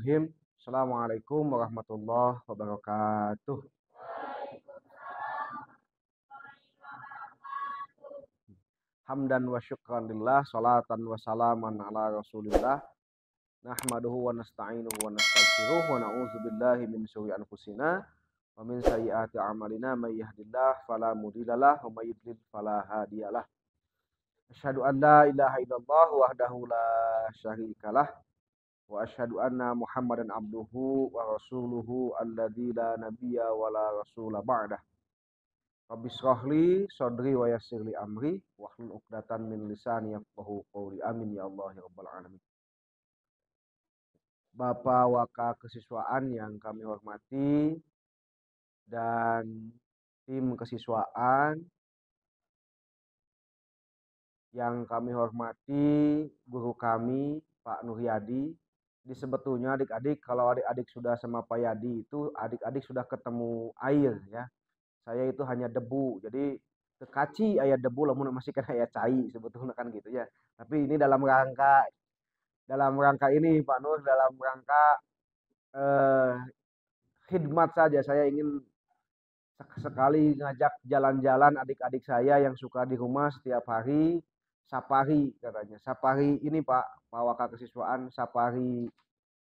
Bismillahirrahmanirrahim. Assalamualaikum warahmatullahi wabarakatuh. Hamdan wa syukran lillah, salatan wa salaman ala rasulillah. Nahmaduhu wa nasta'inuhu wa nastaghfiruh wa na'udzu billahi min syururi anfusina wa min sayyiati a'malina may yahdihillahu fala mudhillalah wa may yudlil fala hadiyalah. Asyhadu an la ilaha illallah wahdahu la syarikalah wa asyhadu anna Muhammadan abduhu wa rasuluhu alladzi la nabiyya wa la rasula ba'dah. Rabbi shrahli sadri wa yassirli amri wahlul 'uqdatam min lisani yafqahu qawli. Amin ya Allah ya rabbal alamin. Bapak Waka kesiswaan yang kami hormati dan tim kesiswaan yang kami hormati, guru kami Pak Nuryadi. Di sebetulnya adik-adik, kalau adik-adik sudah sama Pak Yadi itu adik-adik sudah ketemu air ya. Saya itu hanya debu. Jadi kekaci aya debu lamun masih kan aya cai sebetulnya kan gitu ya. Tapi ini dalam rangka ini Pak Nur, dalam rangka eh, khidmat saja. Saya ingin sekali ngajak jalan-jalan adik-adik saya yang suka di rumah setiap hari. Sapari katanya. Sapari ini Pak Waka kesiswaan, sapari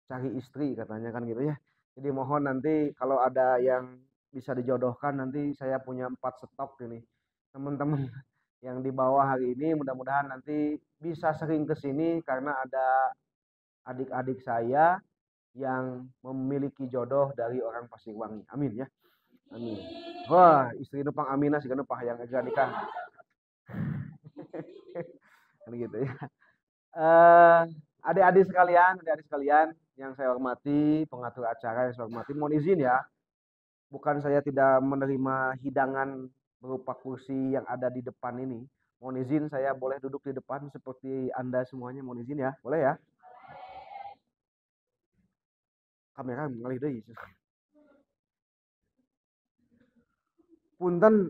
cari istri katanya kan gitu ya. Jadi mohon nanti kalau ada yang bisa dijodohkan, nanti saya punya 4 stok ini. Teman-teman yang di bawah hari ini mudah-mudahan nanti bisa sering ke sini karena ada adik-adik saya yang memiliki jodoh dari orang Pasirwangi. Amin ya. Amin. Wah, istri nu pang Aminah sih kan yang aja nikah. Kan gitu ya. Eh, adik-adik sekalian yang saya hormati, pengatur acara yang saya hormati, mohon izin ya. Bukan saya tidak menerima hidangan berupa kursi yang ada di depan ini. Mohon izin saya boleh duduk di depan seperti Anda semuanya. Mohon izin ya. Boleh ya? Kamera ngalih deui. Punten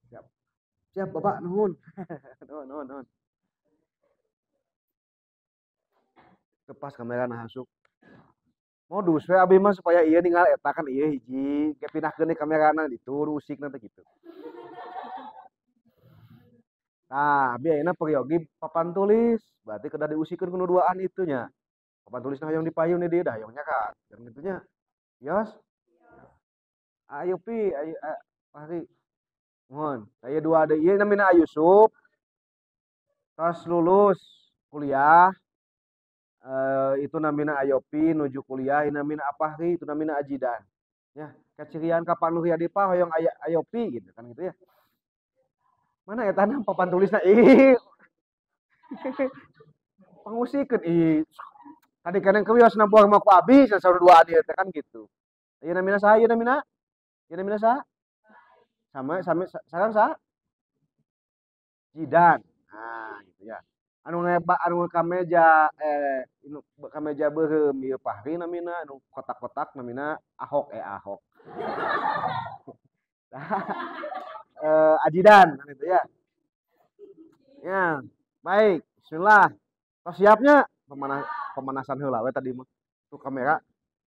siap. Siap Bapak nuhun. Nuhun nuhun nuhun. Tepas kamera nah hasuk. Modus we abi mah supaya ieu ninggal eta kan ieu hiji ge pindahkeun kamerana ditu usik nanti gitu. Nah, biayana periogi papan tulis, berarti kedah diusikeun ku duaan itunya. Papan tulisna hayang dipayun di dieu dah hayang nyakat. Kan gitunya. Yos, ayo pi, ayo Fahri. Mohon. Aya dua deui ieu namina Yusuf. Tos lulus kuliah. Itu namina Ayopi nuju kuliah, ini namina Apahri, itu namina Ajidan. Ya, kecirian kapan lu di pa hoyong Ayopi gitu kan gitu ya. Mana ya tanah papan tulisnya ih pangusikeun ih kadang-kadang kewios nampuh mah ku abi sasaur dua dia kan gitu. Ieu namina saha ieu namina? Ieu namina saha? Sama sareng saha? Jidan. Nah, gitu ya. Anu kameja kameja beureum ieu Fahri namina, anu kotak-kotak namina Ahok Ahok. Ajidan kan gitu ya. Ya, baik. Bismillah. Tos siapnya pemanasan heula we tadi mah. Tuh kamera.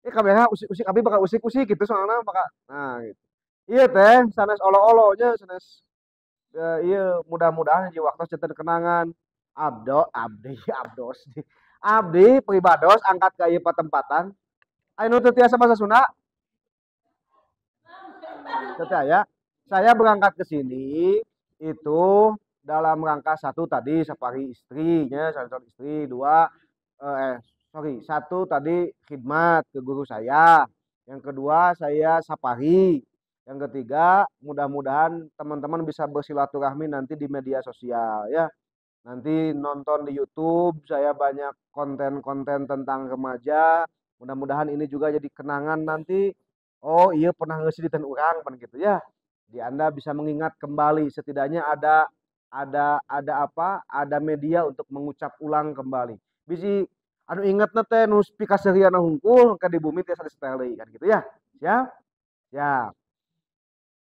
Kamera usik-usik abi bakal usik-usik gitu soalnya bakal. Nah, gitu. Iya teh, sanes olo-olonya sanes iya mudah-mudahan di waktu ceter kenangan. Abdi abdos. Abdi pribados angkat ke ieu patempatan. Anu teu tiasa bahasa Sunda. Teu ya. Saya berangkat ke sini itu dalam rangka satu tadi safari istrinya, satu istri, dua satu tadi khidmat ke guru saya. Yang kedua saya safari. Yang ketiga mudah-mudahan teman-teman bisa bersilaturahmi nanti di media sosial ya. Nanti nonton di YouTube saya banyak konten-konten tentang remaja. Mudah-mudahan ini juga jadi kenangan nanti. Oh iya pernah ngeseditan orang kan gitu ya. Di Anda bisa mengingat kembali setidaknya ada apa? Ada media untuk mengucap ulang kembali. Bisi anu inget teh nu pikaseureuna hungkul ke di bumi tiasa distelei kan gitu ya. Siap? Siap.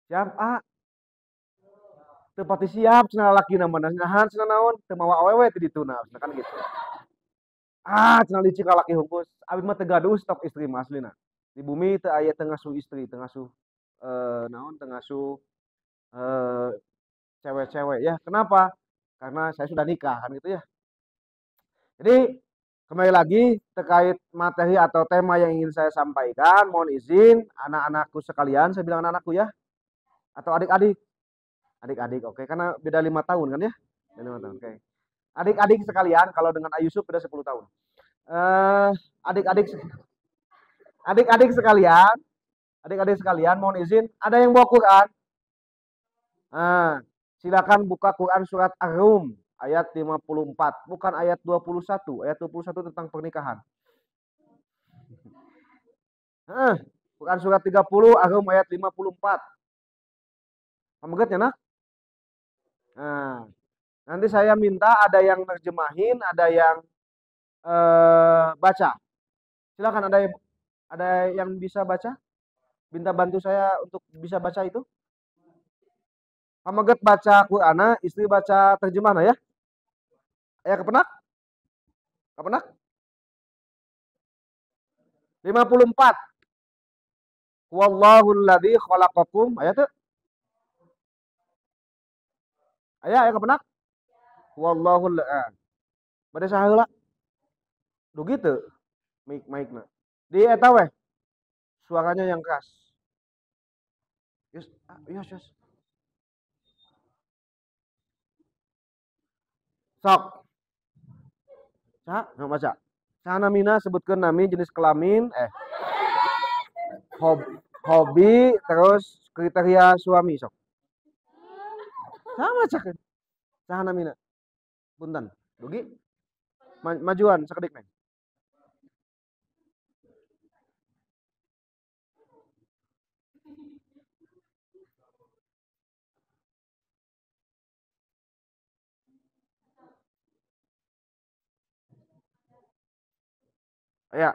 Siap, A. teu pati siap cenah lalakina mah nahan cenah naon teu mawa awewe ti ditu nah kan gitu. Cenah licik lalaki hungkul abi mah teu gaduh stok istri mah aslina. Di bumi teu aya teu ngasuh istri, teu ngasuh naon teu ngasuh eee, cewek-cewek ya. Kenapa? Karena saya sudah nikah kan gitu ya. Jadi kembali lagi terkait materi atau tema yang ingin saya sampaikan, mohon izin anak-anakku sekalian, saya bilang anak-anakku ya, atau adik-adik, adik-adik, oke, karena beda 5 tahun kan ya, beda 5 tahun, oke. Adik-adik sekalian, kalau dengan Ayusuf beda 10 tahun. Eh, adik-adik, adik-adik sekalian, adik-adik sekalian, mohon izin, ada yang bawa Quran? Nah, silakan buka Quran surat Ar-Rum ayat 54, bukan ayat 21. Ayat 21 tentang pernikahan. Quran surat 30, Ar-Rum ayat 54. Pamegetnya nak? Nah, nanti saya minta ada yang nerjemahin, ada yang baca. Silakan ada yang bisa baca? Minta bantu saya untuk bisa baca itu. Pameget baca Qur'ana, istri baca terjemahna ya. Aya kepenak? Kepenak? 54. Wallahul ladzi khalaqakum. Aya teu? Aya kepenak? Wallahul bade saheula? Dugi teu mic-na. Di eta weh suaranya yang keras. Yes, yes, yes. Sok. Saha? Nah, baca. Saha namina sebutkeun nami jenis kelamin hobi terus kriteria suami sok. Saha macakeun? Saha namina? Punten. Dugi. Majuan sakedik neng. Aya.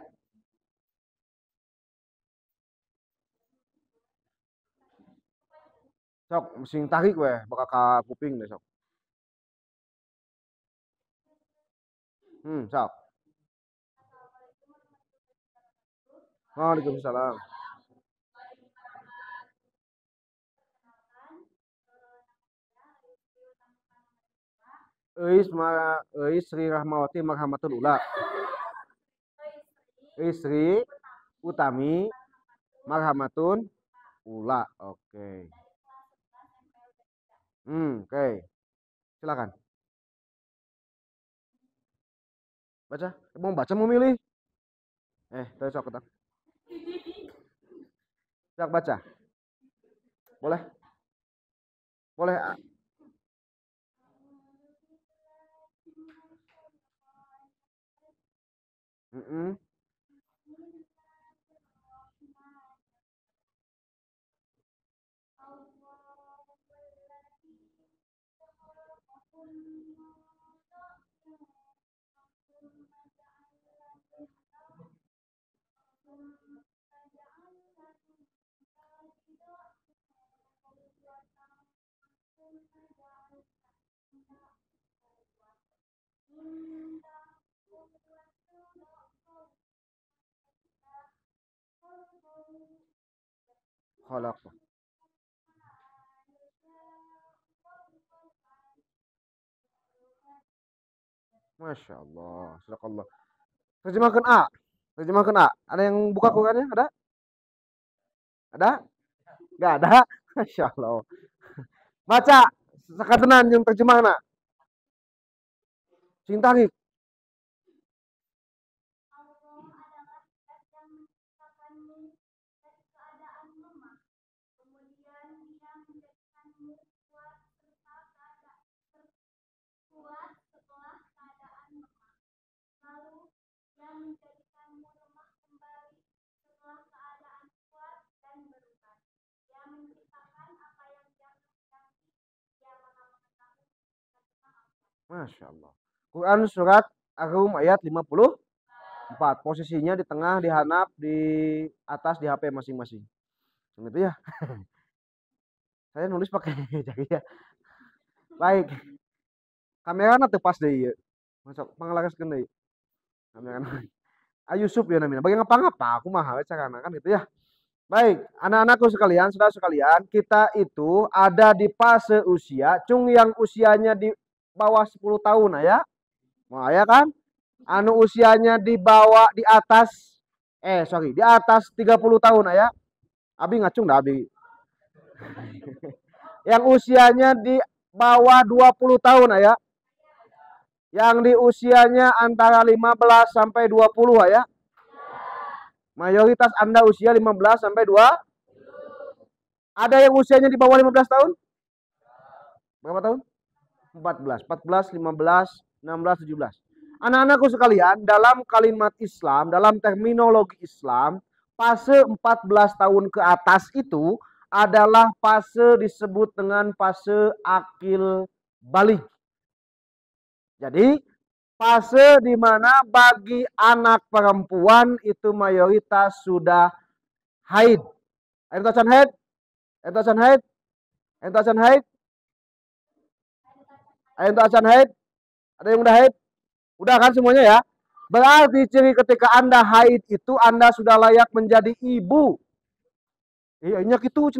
Sok sing tarik weh baka ka kuping deh sok. Sok. Waalaikumsalam. Euis Sri Rahmawati Marhamatul Ula. Istri Utami Marhamatun Ula. Oke. Oke. Silakan. Baca. Mau baca mau milih? Tadi sok ketak. Siap baca. Boleh? Boleh. Khalaq. Masya Allah. Sadakallah. Terjemahkan A. Terjemahkan A. Ada yang buka Qurannya? Ada? Ada? Gak ada? Masya Allah. Baca. Sakatenan yang terjemahna. Sing tarik. Masya Allah. Quran surat Ar-Rum ayat 54. Posisinya di tengah, di handap, di atas, di HP masing-masing. Gitu ya. Saya nulis pakai jari ya. Baik, kamera teu pas deui ieu. Masuk pangalareskeun deui. Kamera Yusuf ya namanya. Bagi ngapa-ngapa, aku mahal carana kan gitu ya. Baik, anak-anakku sekalian, saudara sekalian, kita itu ada di fase usia, cung yang usianya di bawah 10 tahun ya. Nah, ya kan? Anu usianya di bawah di atas di atas 30 tahun ya. Abi ngacung dah abi. Yang usianya di bawah 20 tahun ya. Yang di usianya antara 15 sampai 20 ya. Mayoritas Anda usia 15 sampai 2. Ada yang usianya di bawah 15 tahun? Berapa tahun? 14, 15, 16, 17. Anak-anakku sekalian, dalam kalimat Islam, dalam terminologi Islam, fase 14 tahun ke atas itu adalah fase disebut dengan fase akil balik. Jadi, fase di mana bagi anak perempuan itu mayoritas sudah haid. Entasan haid? Entasan haid? Entasan haid? Entasan haid? Ada yang udah haid? Udah kan semuanya ya? Berarti ciri ketika Anda haid itu Anda sudah layak menjadi ibu. Iya gitu.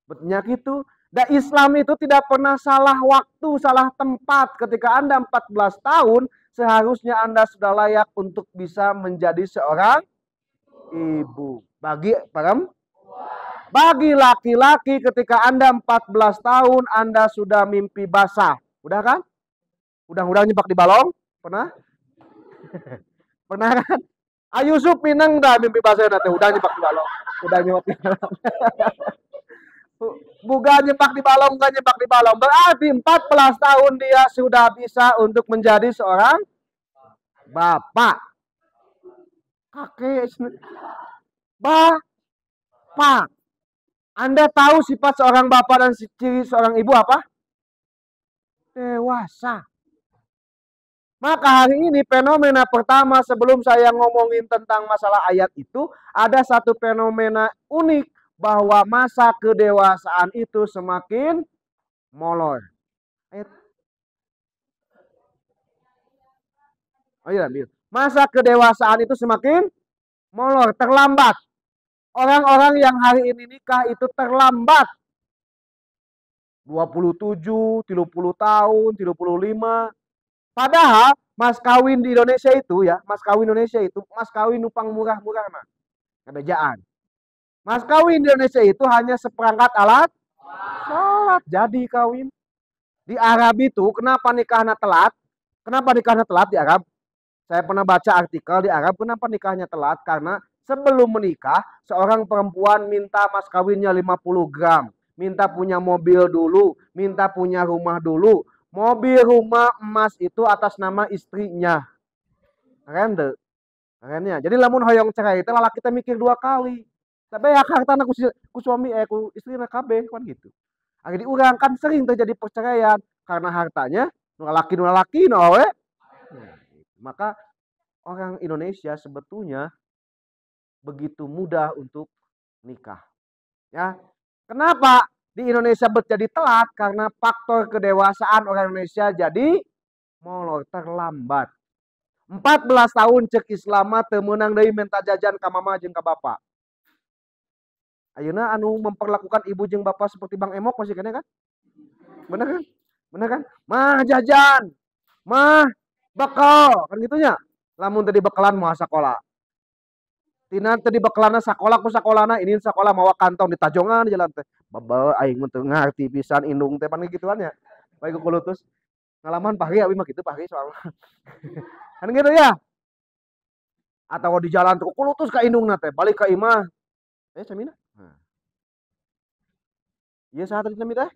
Betulnya gitu. Dan Islam itu tidak pernah salah waktu, salah tempat. Ketika Anda 14 tahun, seharusnya Anda sudah layak untuk bisa menjadi seorang ibu. Bagi laki-laki ketika Anda 14 tahun, Anda sudah mimpi basah. Udah kan? Udah nyepak di balong? Pernah? Pernah kan? Yusuf minang dah mimpi basah nanti. Udah nyepak di balong. Udah nyepak di balong. Bukan nyepak di balong, bukan nyepak di balong. Berarti 14 tahun dia sudah bisa untuk menjadi seorang bapak. Kakek. Bapak. Anda tahu sifat seorang bapak dan ciri seorang ibu apa? Dewasa. Maka hari ini fenomena pertama sebelum saya ngomongin tentang masalah ayat itu, ada satu fenomena unik bahwa masa kedewasaan itu semakin molor. Oh iya, masa kedewasaan itu semakin molor, terlambat. Orang-orang yang hari ini nikah itu terlambat. 27, 30 tahun, 35. Padahal mas kawin di Indonesia itu ya, mas kawin numpang murah-murah mah. Kebejaan. Mas kawin di Indonesia itu hanya seperangkat alat sholat jadi kawin. Di Arab itu kenapa nikahnya telat? Kenapa nikahnya telat di Arab? Saya pernah baca artikel di Arab kenapa nikahnya telat? Karena sebelum menikah seorang perempuan minta mas kawinnya 50 gram. Minta punya mobil dulu, minta punya rumah dulu. Mobil, rumah, emas itu atas nama istrinya. Keren deh. Kerennya. Jadi lamun hoyong cerai itu lala kita mikir 2 kali. Tapi ya hartana ku suami ku istri kabeh kan gitu. Akhirnya diurang kan sering terjadi perceraian karena hartanya nu laki we. Maka orang Indonesia sebetulnya begitu mudah untuk nikah. Ya. Kenapa di Indonesia jadi telat? Karena faktor kedewasaan orang Indonesia jadi molor, terlambat. 14 tahun cek Islam teu meunang deui minta jajan ka mama jeung ka bapa. Ayeuna anu memperlakukan ibu jeung bapak seperti Bang Emok masih kene kan? Bener kan? Bener kan? Mah jajan, mah bekal, kan gitunya. Lamun tadi bekalan mau sakola. Tina tadi bekalana sakola ku sakolana ini sakola mawa kantong di tajongan di jalan teh. Babal aing mah teu ngarti pisan indung teh pan gituan ya. Bae ku kulutus. Ngalaman pagi abi mah kitu pagi soalna. Kan gitu ya. Atau di jalan tuh kulutus ka indungna teh, balik ka imah. Camina. Nah. Ieu saha tadi namina teh?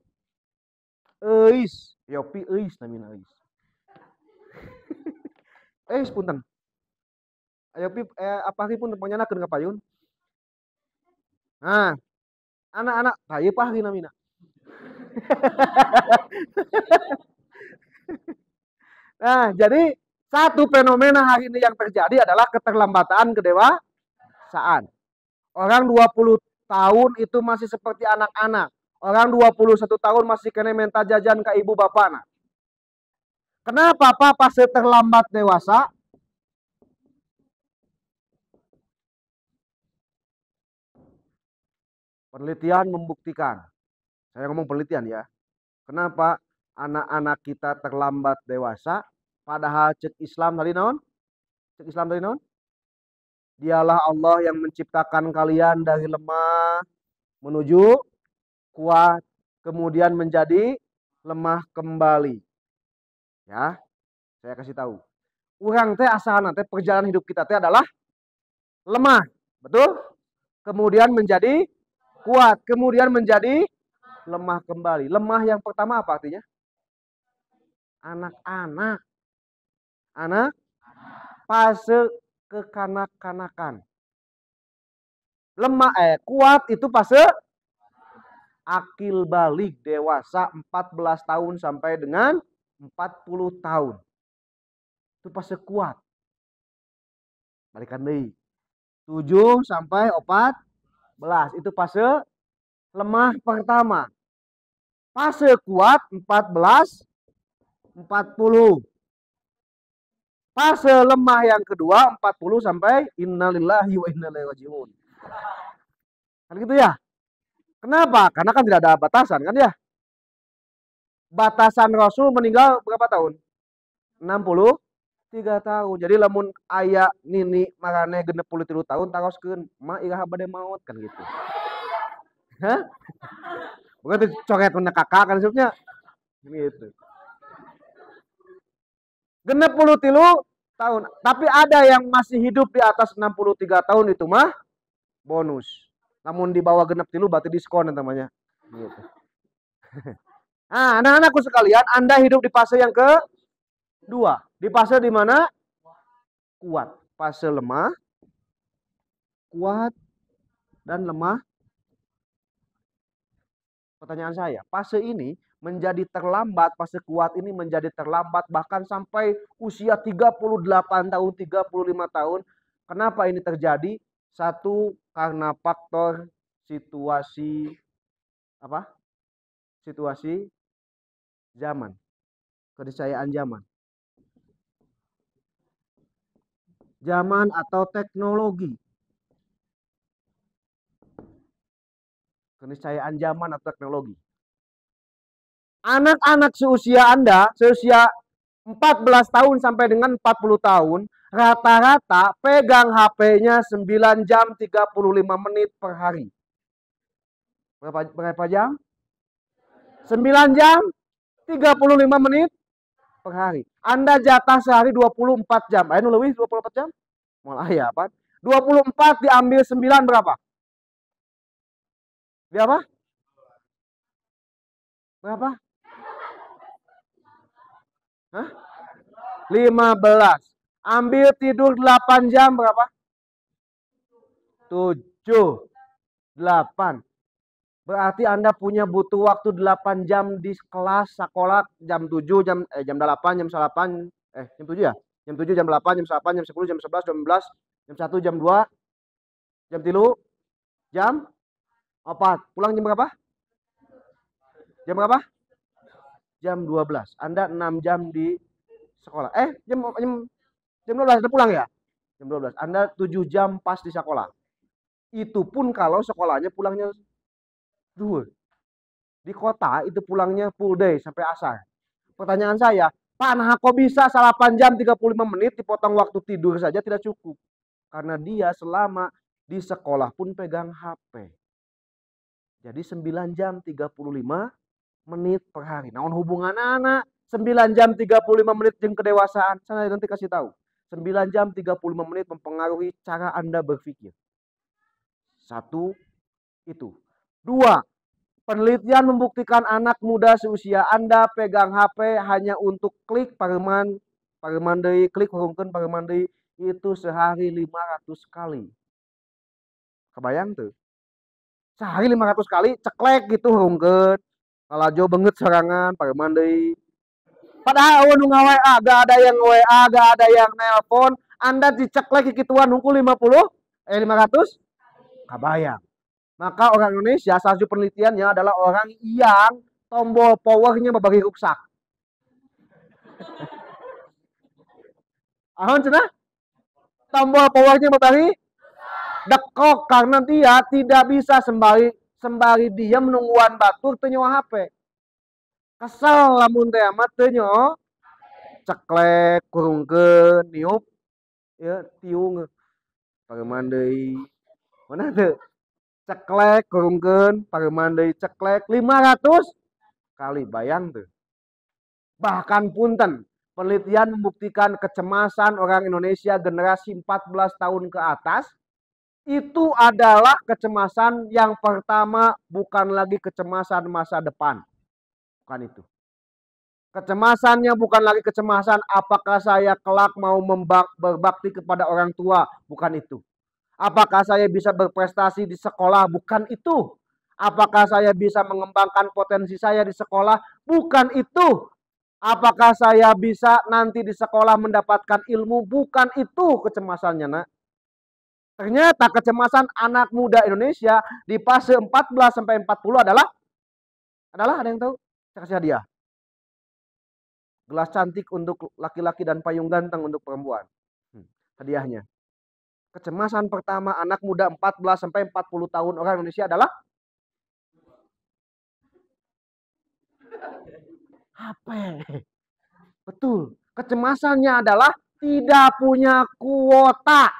Euis, Yopi euis namina euis. Punten. Ayo Pip, apa pun panyanakeun ka payun. Nah, anak-anak kayu pah namina. Nah, jadi satu fenomena hari ini yang terjadi adalah keterlambatan kedewasaan. Orang 20 tahun itu masih seperti anak-anak. Orang 21 tahun masih kena minta jajan ke ibu bapak. Nah. Kenapa papa terlambat dewasa? Penelitian membuktikan. Saya ngomong penelitian ya. Kenapa anak-anak kita terlambat dewasa? Padahal cek Islam tadi non? Cek Islam tadi non? Dialah Allah yang menciptakan kalian dari lemah menuju kuat, kemudian menjadi lemah kembali. Ya, saya kasih tahu. Orang teh asalna teh perjalanan hidup kita teh adalah lemah, betul? Kemudian menjadi kuat, kemudian menjadi lemah kembali. Lemah yang pertama apa artinya? Anak-anak. Anak fase kekanak-kanakan. Lemah kuat itu fase akil balik dewasa 14 tahun sampai dengan 40 tahun. Itu fase kuat. Balikan deui. 7 sampai 14 itu fase lemah pertama. Fase kuat 14 40. Fase lemah yang kedua 40 sampai innalillahi wa inna ilaihi rajiun. Kan gitu ya? Kenapa? Karena kan tidak ada batasan kan ya? Batasan Rasul meninggal berapa tahun? 63 tahun. Jadi lamun aya nini marane 63 tahun taroskeun, ma iraha bade maot kan gitu. Hah? Bukan tuh coret punya kakak kan sebenarnya. Gitu. 63 tahun. Tapi ada yang masih hidup di atas 63 tahun itu mah bonus. Namun di bawah 63 berarti diskon namanya. Gitu. Nah, anak-anakku sekalian, Anda hidup di fase yang kedua. Di fase di mana? Kuat. Fase lemah, kuat, dan lemah. Pertanyaan saya, fase ini menjadi terlambat, fase kuat ini menjadi terlambat bahkan sampai usia 38 tahun, 35 tahun. Kenapa ini terjadi? Satu, karena faktor situasi apa? Situasi zaman, keniscayaan zaman. Zaman atau teknologi. Keniscayaan zaman atau teknologi. Anak-anak seusia Anda, seusia 14 tahun sampai dengan 40 tahun, rata-rata pegang HP-nya 9 jam 35 menit per hari. Berapa jam? 9 jam 35 menit per hari. Anda jatah sehari 24 jam. Ayo lebih 24 jam? Malah ya, apa? 24 diambil 9 berapa? Berapa? Berapa? Hah? 15. Ambil tidur 8 jam berapa? 7. 8. Berarti Anda punya butuh waktu 8 jam di kelas sekolah jam 7, jam 8, jam 8, jam 7 ya? Jam 7, jam 8, jam 8, jam 10, jam 11, jam 11, jam 1, jam 2, jam 3, jam 4. Pulang jam berapa? Jam berapa? Jam 12. Anda 6 jam di sekolah. Jam 12 Anda pulang ya? Jam 12. Anda 7 jam pas di sekolah. Itu pun kalau sekolahnya pulangnya 2. Di kota itu pulangnya full day sampai asar. Pertanyaan saya, Pak, nah kok bisa 8 jam 35 menit dipotong waktu tidur saja tidak cukup? Karena dia selama di sekolah pun pegang HP. Jadi 9 jam 35 menit per hari. Nah, hubungan anak 9 jam 35 menit yang kedewasaan. Saya nanti kasih tahu. 9 jam 35 menit mempengaruhi cara Anda berpikir. Satu, itu. 2, penelitian membuktikan anak muda seusia Anda pegang HP hanya untuk klik pareman deui, klik hurungkeun pareman deui itu sehari 500 kali. Kebayang tuh? Sehari 500 kali ceklek gitu hurungkeun. Kalajo banget serangan pareman deui. Padahal nu nga-WA, gak ada yang WA, gak ada yang nelpon, Anda diceklek kikituan hungkul 500, 500, kabayang. Maka orang Indonesia salah satu penelitiannya adalah orang yang tombol powernya berbagi rusak. Ahon cenah? Tombol powernya berbagi dekok karena dia tidak bisa sembari dia menungguan batur teu nyawa HP. Kesel lamun teh amat teu nyawa ceklek kurungkeun niup ya tiung pareman deui. Mana teu? Ceklek kurungkeun pareman deui ceklek 500 kali bayang tuh. Bahkan punten, penelitian membuktikan kecemasan orang Indonesia generasi 14 tahun ke atas itu adalah kecemasan yang pertama, bukan lagi kecemasan masa depan. Bukan itu. Kecemasannya bukan lagi kecemasan apakah saya kelak mau berbakti kepada orang tua, bukan itu. Apakah saya bisa berprestasi di sekolah, bukan itu. Apakah saya bisa mengembangkan potensi saya di sekolah, bukan itu. Apakah saya bisa nanti di sekolah mendapatkan ilmu, bukan itu kecemasannya, nak. Ternyata kecemasan anak muda Indonesia di fase 14 sampai 40 adalah ada yang tahu? Saya kasih hadiah. Gelas cantik untuk laki-laki dan payung ganteng untuk perempuan. Hadiahnya. Kecemasan pertama anak muda 14 sampai 40 tahun orang Indonesia adalah HP. Betul. Kecemasannya adalah tidak punya kuota.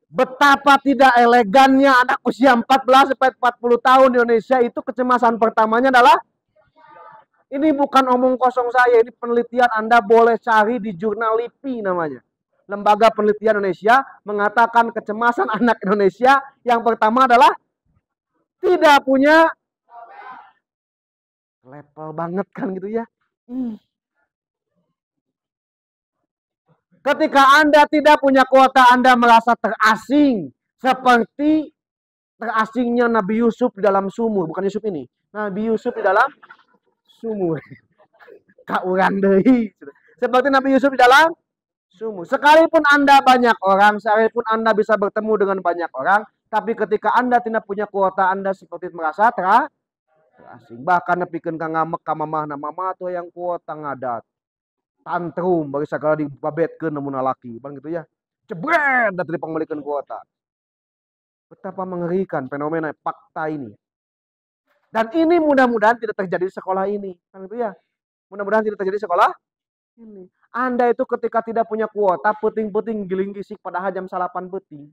Betapa tidak elegannya anak usia 14 sampai 40 tahun di Indonesia itu kecemasan pertamanya adalah ini bukan omong kosong saya, ini penelitian Anda boleh cari di jurnal LIPI namanya. Lembaga Penelitian Indonesia mengatakan kecemasan anak Indonesia yang pertama adalah tidak punya level banget kan gitu ya. Ketika Anda tidak punya kuota, Anda merasa terasing. Seperti terasingnya Nabi Yusuf di dalam sumur. Bukan Yusuf ini. Nabi Yusuf di dalam sumur. Kak urang deui. Seperti Nabi Yusuf di dalam sumur. Sekalipun Anda banyak orang, sekalipun Anda bisa bertemu dengan banyak orang, tapi ketika Anda tidak punya kuota, Anda seperti merasa terasing. Bahkan nepikeun ka ngamek ka mamahna, mama tuh yang kuota ngadat. Tantrum bagi segala dibabetkeun namun laki, bang gitu ya. Jebret dari pengembalikan kuota. Betapa mengerikan fenomena fakta ini. Dan ini mudah-mudahan tidak terjadi di sekolah ini, kan gitu ya. Mudah-mudahan tidak terjadi di sekolah ini. Anda itu ketika tidak punya kuota, puting-puting giling gisik padahal jam salapan puting.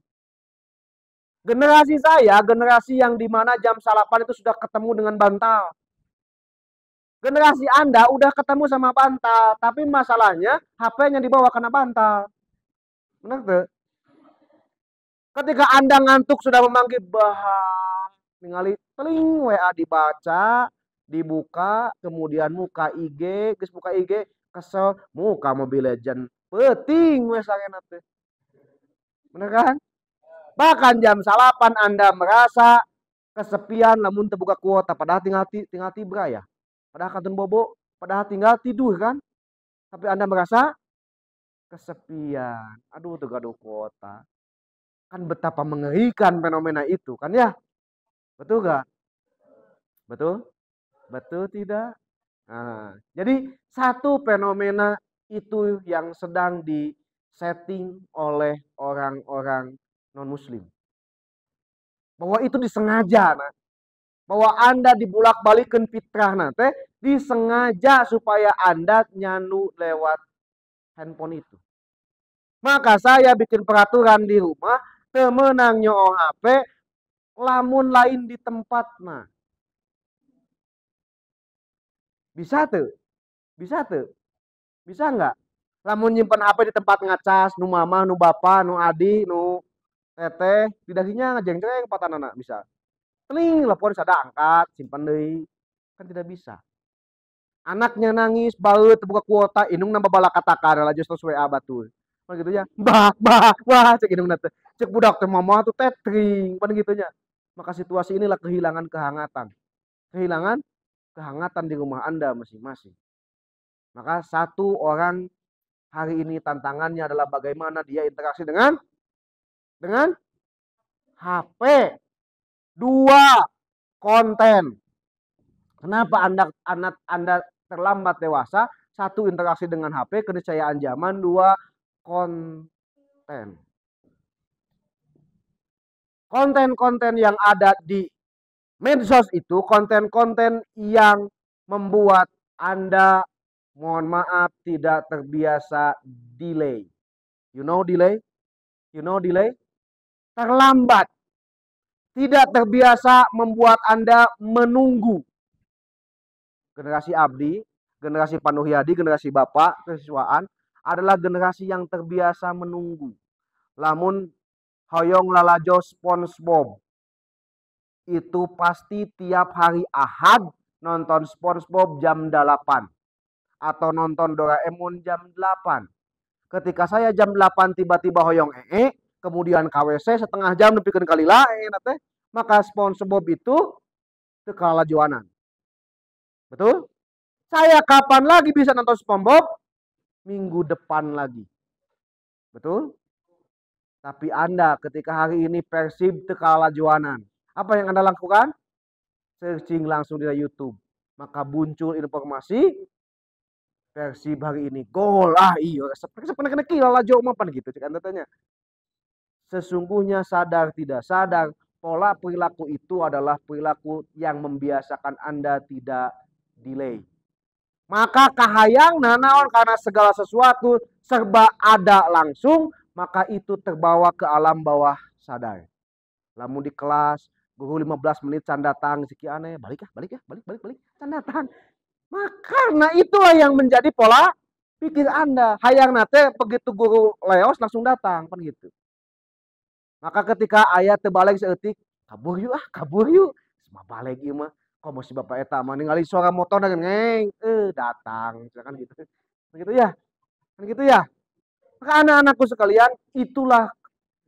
Generasi saya, generasi yang dimana jam salapan itu sudah ketemu dengan bantal. Generasi Anda udah ketemu sama bantal, tapi masalahnya HP-nya dibawa kena bantal. Benar tuh? Ketika Anda ngantuk sudah memanggil bahas, ningali teling WA dibaca, dibuka, kemudian muka IG, geus buka IG, kesel, muka Mobile Legend, peuting we sarena teh. Bener kan? Bahkan jam salapan Anda merasa kesepian namun terbuka kuota, padahal tinggal tibra ya. Padahal kantun bobo, padahal tinggal tidur kan. Tapi Anda merasa kesepian. Aduh tuh gaduh kuota. Kan betapa mengerikan fenomena itu kan ya. Betul gak? Betul? Betul tidak? Nah, jadi satu fenomena itu yang sedang disetting oleh orang-orang non-muslim. Bahwa itu disengaja. Nah. Bahwa Anda dibulak-balikan fitrah nanti disengaja supaya Anda nyandu lewat handphone itu. Maka saya bikin peraturan di rumah, temenang nyoong HP, lamun lain di tempat mah. Bisa tuh? Bisa tuh? Bisa nggak? Lamun nyimpen HP di tempat ngacas, nu mama, nu bapa, nu adi, nu teteh, didahinya ngejeng-jeng patanana bisa. Teling, lapor sada angkat, simpan deui. Kan tidak bisa. Anaknya nangis, baut buka kuota, indung nambah bala katakan lah justru WA batul. Kan gitu ya. Bah, cek indung teh. Cek budak teh mama tuh tetring, kan gitu nya. Maka situasi inilah kehilangan kehangatan. Kehilangan kehangatan di rumah Anda masing-masing. Maka satu orang Hari ini tantangannya adalah bagaimana dia interaksi dengan HP. Dua, konten. Kenapa Anda terlambat dewasa? Satu, interaksi dengan HP, keniscayaan zaman. Dua, konten. Konten-konten yang ada di medsos itu konten-konten yang membuat Anda, mohon maaf, tidak terbiasa delay. You know delay? You know delay? Terlambat. Tidak terbiasa membuat Anda menunggu. Generasi Abdi, generasi Panuhyadi, generasi Bapak, kesiswaan adalah generasi yang terbiasa menunggu. Lamun hoyong lalajo SpongeBob itu pasti tiap hari Ahad nonton SpongeBob jam 8 atau nonton Doraemon jam 8. Ketika saya jam 8 tiba-tiba hoyong kemudian KWC setengah jam nepikeun kali lain teh, maka SpongeBob itu teu kalajuanan. Betul? Saya kapan lagi bisa nonton SpongeBob? Minggu depan lagi. Betul? Tapi Anda ketika hari ini Persib teu kalajuanan, apa yang Anda lakukan? Searching langsung di YouTube. Maka muncul informasi Persib hari ini gol. Iya, sepenek-sepenek kira lajo mapan gitu cek Anda tanya. Sesungguhnya sadar tidak sadar, pola perilaku itu adalah perilaku yang membiasakan Anda tidak delay. Maka kahayang nanaon karena segala sesuatu serba ada langsung, maka itu terbawa ke alam bawah sadar. Lamun di kelas, guru 15 menit can datang, siki aneh, balik ya, balik, can datang. Maka karena itulah yang menjadi pola pikir Anda. Hayang nate begitu guru leos langsung datang, kan gitu. Maka ketika ayat terbalik seetik, kabur yuk. Semua balik ieu mah. Kok masih bapak eta mah ningali suara motor dan ngeng, datang, kan gitu. Begitu ya. Kan gitu ya. Maka anak-anakku sekalian, itulah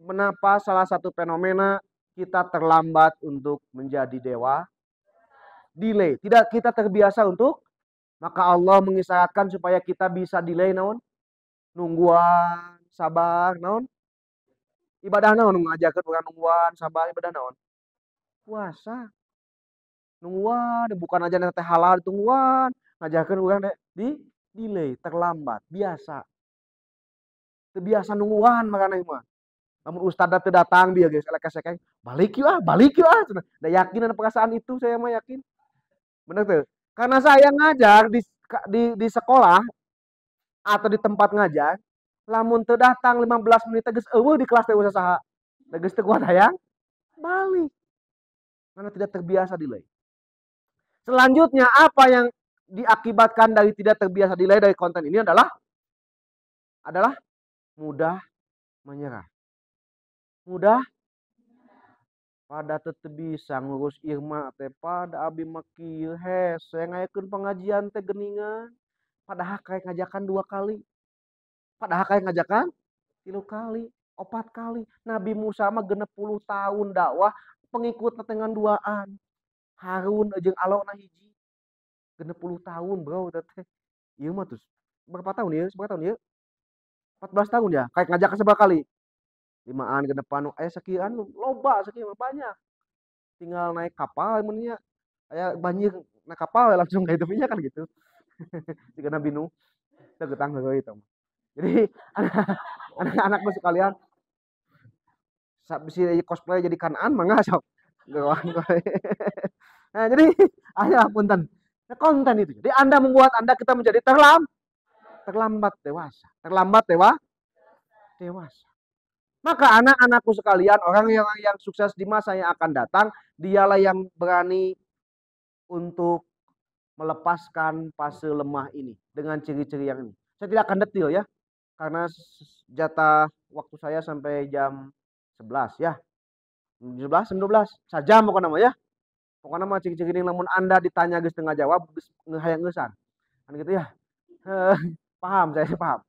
menapa salah satu fenomena kita terlambat untuk menjadi dewa. Delay. Tidak kita terbiasa untuk, maka Allah mengisyaratkan supaya kita bisa delay naon? Nungguan, sabar naon? Ibadah naon ngajakeun urang nungguan, sabar ibadah naon? Puasa. Nungguan, bukan aja teh halal tungguan, ngajakeun urang di delay, terlambat, biasa. Terbiasa nungguan makana mah. Lamun ustad teh datang dia geus elek-elekeng, balik yuk ah. Da yakin ada perasaan itu saya mah yakin. Bener tuh. Karena saya ngajar di sekolah atau di tempat ngajar, lamun teu datang 15 menit geus eueuh di kelas teh usaha. Da geus teu kuat hayang balik. Karena tidak terbiasa delay. Selanjutnya apa yang diakibatkan dari tidak terbiasa delay dari konten ini adalah mudah menyerah. Mudah pada tetep bisa ngurus Irma teh pada abi mah kieu hese ngayakeun pengajian teh geuningan. Padahal kayak ngajakan 2 kali. Padahal kayak ngajakan 3 kali, 4 kali. Nabi Musa mah 60 tahun dakwah, pengikutna dengan duaan. Harun jeung alona hiji. 60 tahun bro teh. Ieu mah terus berapa tahun ya? Berapa tahun ya? 14 tahun ya? Kayak ngajakan seberapa kali? 5an genepan sakieu loba sakieu mah banyak. Tinggal naik kapal mun nya aya banjir naik kapal langsung ka itu kan gitu. Siga Nabi Nuh teu geutang heureuy itu. Jadi anak-anakku sekalian bisi cosplay jadi Kanaan mangga sok. Nah, jadi ayo punten. Konten itu. Jadi Anda membuat kita menjadi terlambat dewasa. Dewasa. Maka anak-anakku sekalian, orang yang sukses di masa yang akan datang, dialah yang berani untuk melepaskan fase lemah ini dengan ciri-ciri yang ini. Saya tidak akan detail ya, karena jatah waktu saya sampai jam 11 ya. 11, 12, sajam pokoknya nama ya. Pokoknya mah ciri-ciri ini lamun Anda ditanya geus tengah jawab geus ngehayang geusan. Kan gitu ya. Paham, saya paham.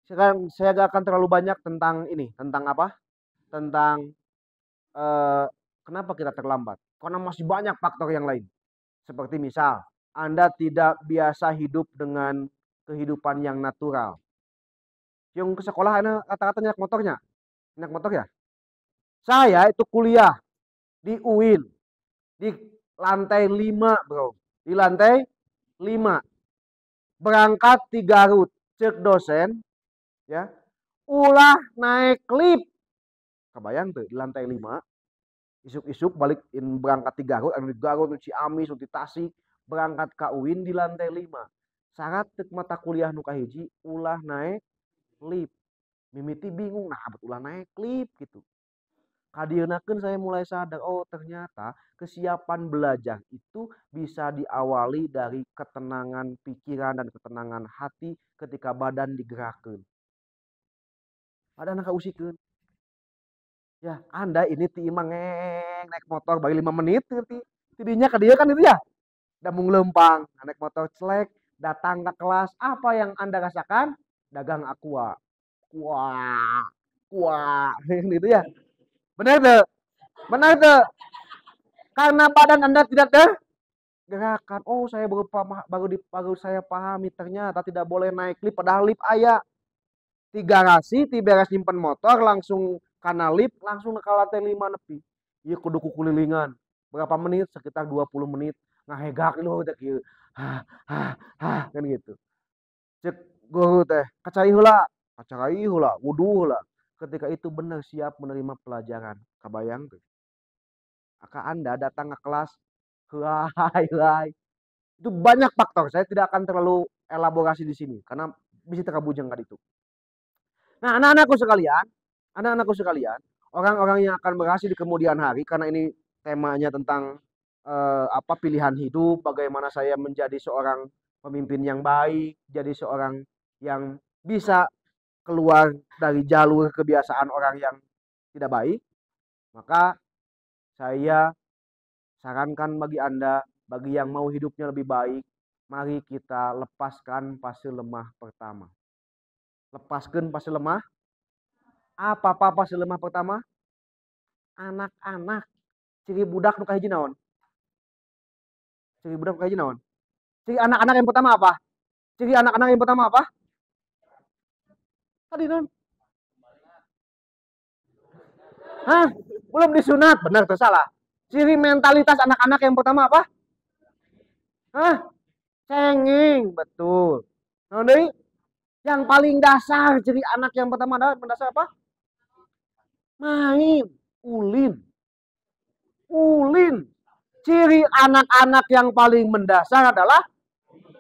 Sekarang saya gak akan terlalu banyak tentang ini, tentang apa? Tentang kenapa kita terlambat. Karena masih banyak faktor yang lain. Seperti misal, Anda tidak biasa hidup dengan kehidupan yang natural. Yang ke sekolah kata-kata naik motornya, naik motor ya. Saya itu kuliah di UIN di lantai 5, Bro. Di lantai 5. Berangkat di Garut, cek dosen ya. Ulah naik lift. Kebayang tuh di lantai 5, isuk-isuk balik berangkat di Garut, di Garut, Ciamis, di Tasik, berangkat ke UIN di lantai 5. Syarat mata kuliah nu kahiji ulah naik lift. Mimiti bingung, nah betulah naik lift gitu. Kadienakeun saya mulai sadar, oh ternyata kesiapan belajar itu bisa diawali dari ketenangan pikiran dan ketenangan hati ketika badan digerakkan. Badan kausikeun. Ya, Anda ini ti imang naik motor bagi 5 menit ngerti. Tidinya ke dia kan itu ya. Damung lempang, naik motor celek, datang ke kelas, apa yang Anda rasakan? Dagang aqua. Wah, wah, gitu ya. Benar tuh. Benar tuh. Karena badan Anda tidak tergerakkan. Oh, saya baru saya pahami ternyata tidak boleh naik lift padahal lift aya. Di garasi, ti beres nyimpen motor langsung kana lift langsung ke lantai 5 nepi. Ieu kudu kulilingan. Berapa menit? Sekitar 20 menit. Ngahegak lu teh kieu. Kan gitu. Cek guru teh, kacai heula, wudu heula. Ketika itu benar siap menerima pelajaran. Kabayang tuh. Maka Anda datang ke kelas, hai. Itu banyak faktor. Saya tidak akan terlalu elaborasi di sini karena bisa terkabujang kan itu. Nah, anak-anakku sekalian, orang-orang yang akan berhasil di kemudian hari karena ini temanya tentang pilihan hidup, bagaimana saya menjadi seorang pemimpin yang baik, jadi seorang yang bisa keluar dari jalur kebiasaan orang yang tidak baik, maka saya sarankan bagi Anda, bagi yang mau hidupnya lebih baik, mari kita lepaskan fase lemah pertama. Lepaskan fase lemah. Apa fase lemah pertama? Anak-anak. Ciri budak nu kahiji naon? Ciri budak nu kahiji naon? Ciri anak-anak yang pertama apa? Ciri anak-anak yang pertama apa? Tadi non. Hah? Belum disunat. Benar atau salah? Ciri mentalitas anak-anak yang pertama apa? Hah? Cengeng. Betul. Nah, dari yang paling dasar ciri anak yang pertama adalah mendasar apa? Main. Ulin. Ciri anak-anak yang paling mendasar adalah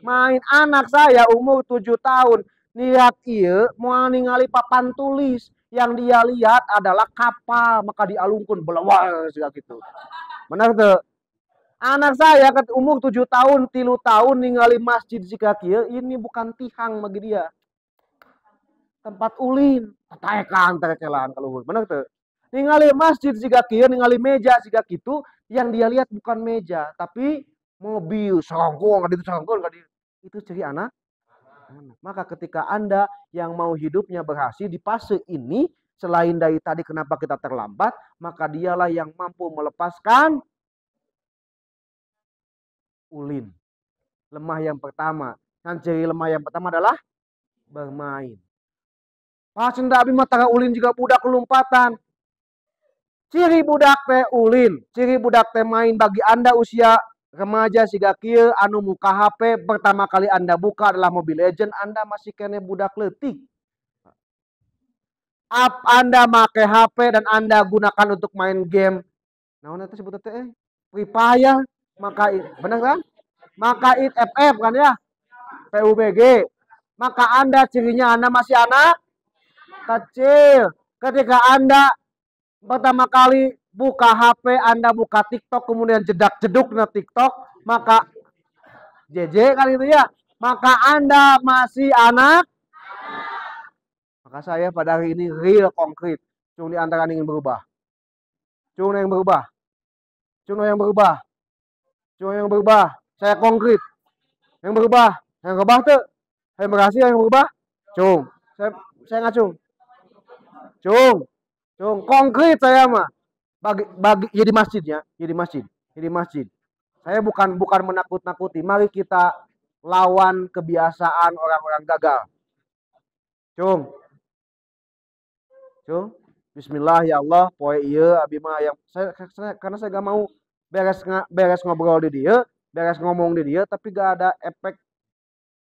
main. Anak saya umur 7 tahun. Lihat iya, mau ningali papan tulis. Yang dia lihat adalah kapal. Maka dialungkan belawar segala gitu. Benar tuh. Anak saya umur 7 tahun, 3 tahun ningali masjid jika kia, ini bukan tihang bagi dia. Tempat ulin. Taekan, tekelan kalau benar tuh. Ningali masjid jika kia, ningali meja jika gitu, yang dia lihat bukan meja, tapi mobil, serongkong, itu ciri anak. Maka ketika Anda yang mau hidupnya berhasil di fase ini, selain dari tadi kenapa kita terlambat, maka dialah yang mampu melepaskan ulin. Lemah yang pertama. Dan ciri lemah yang pertama adalah bermain. Pas hendak abdi mah tara ulin juga budak lompatan. Ciri budak teh ulin, ciri budak teh main. Bagi Anda usia remaja siga kieu anu muka HP pertama kali Anda buka adalah Mobile Legend, Anda masih kene budak leutik. Anda make HP dan Anda gunakan untuk main game. Naon eta sebutna teh? Free Fire, maka benar kan? Maka it FF kan ya? PUBG. Maka Anda cirinya Anda masih anak kecil. Ketika Anda pertama kali buka HP, Anda buka TikTok, kemudian jedak-jeduk na TikTok, maka JJ kan itu ya. Maka Anda masih anak. Maka saya pada hari ini real konkret. Cuma di antara ingin berubah. Cuma yang berubah. Cuma yang berubah. Cuma yang berubah. Saya konkret. Yang berubah. Yang berubah tuh. Saya berhasil yang berubah. Cung. Saya ngacung. Cung. Konkret saya mah. Bagi ya di masjid ya, ya di masjid. Saya bukan menakut-nakuti. Mari kita lawan kebiasaan orang-orang gagal. Cung, cung. Bismillah ya Allah, poe iya abi mah yang karena saya gak mau beres ngobrol di dia, beres ngomong di dia tapi gak ada efek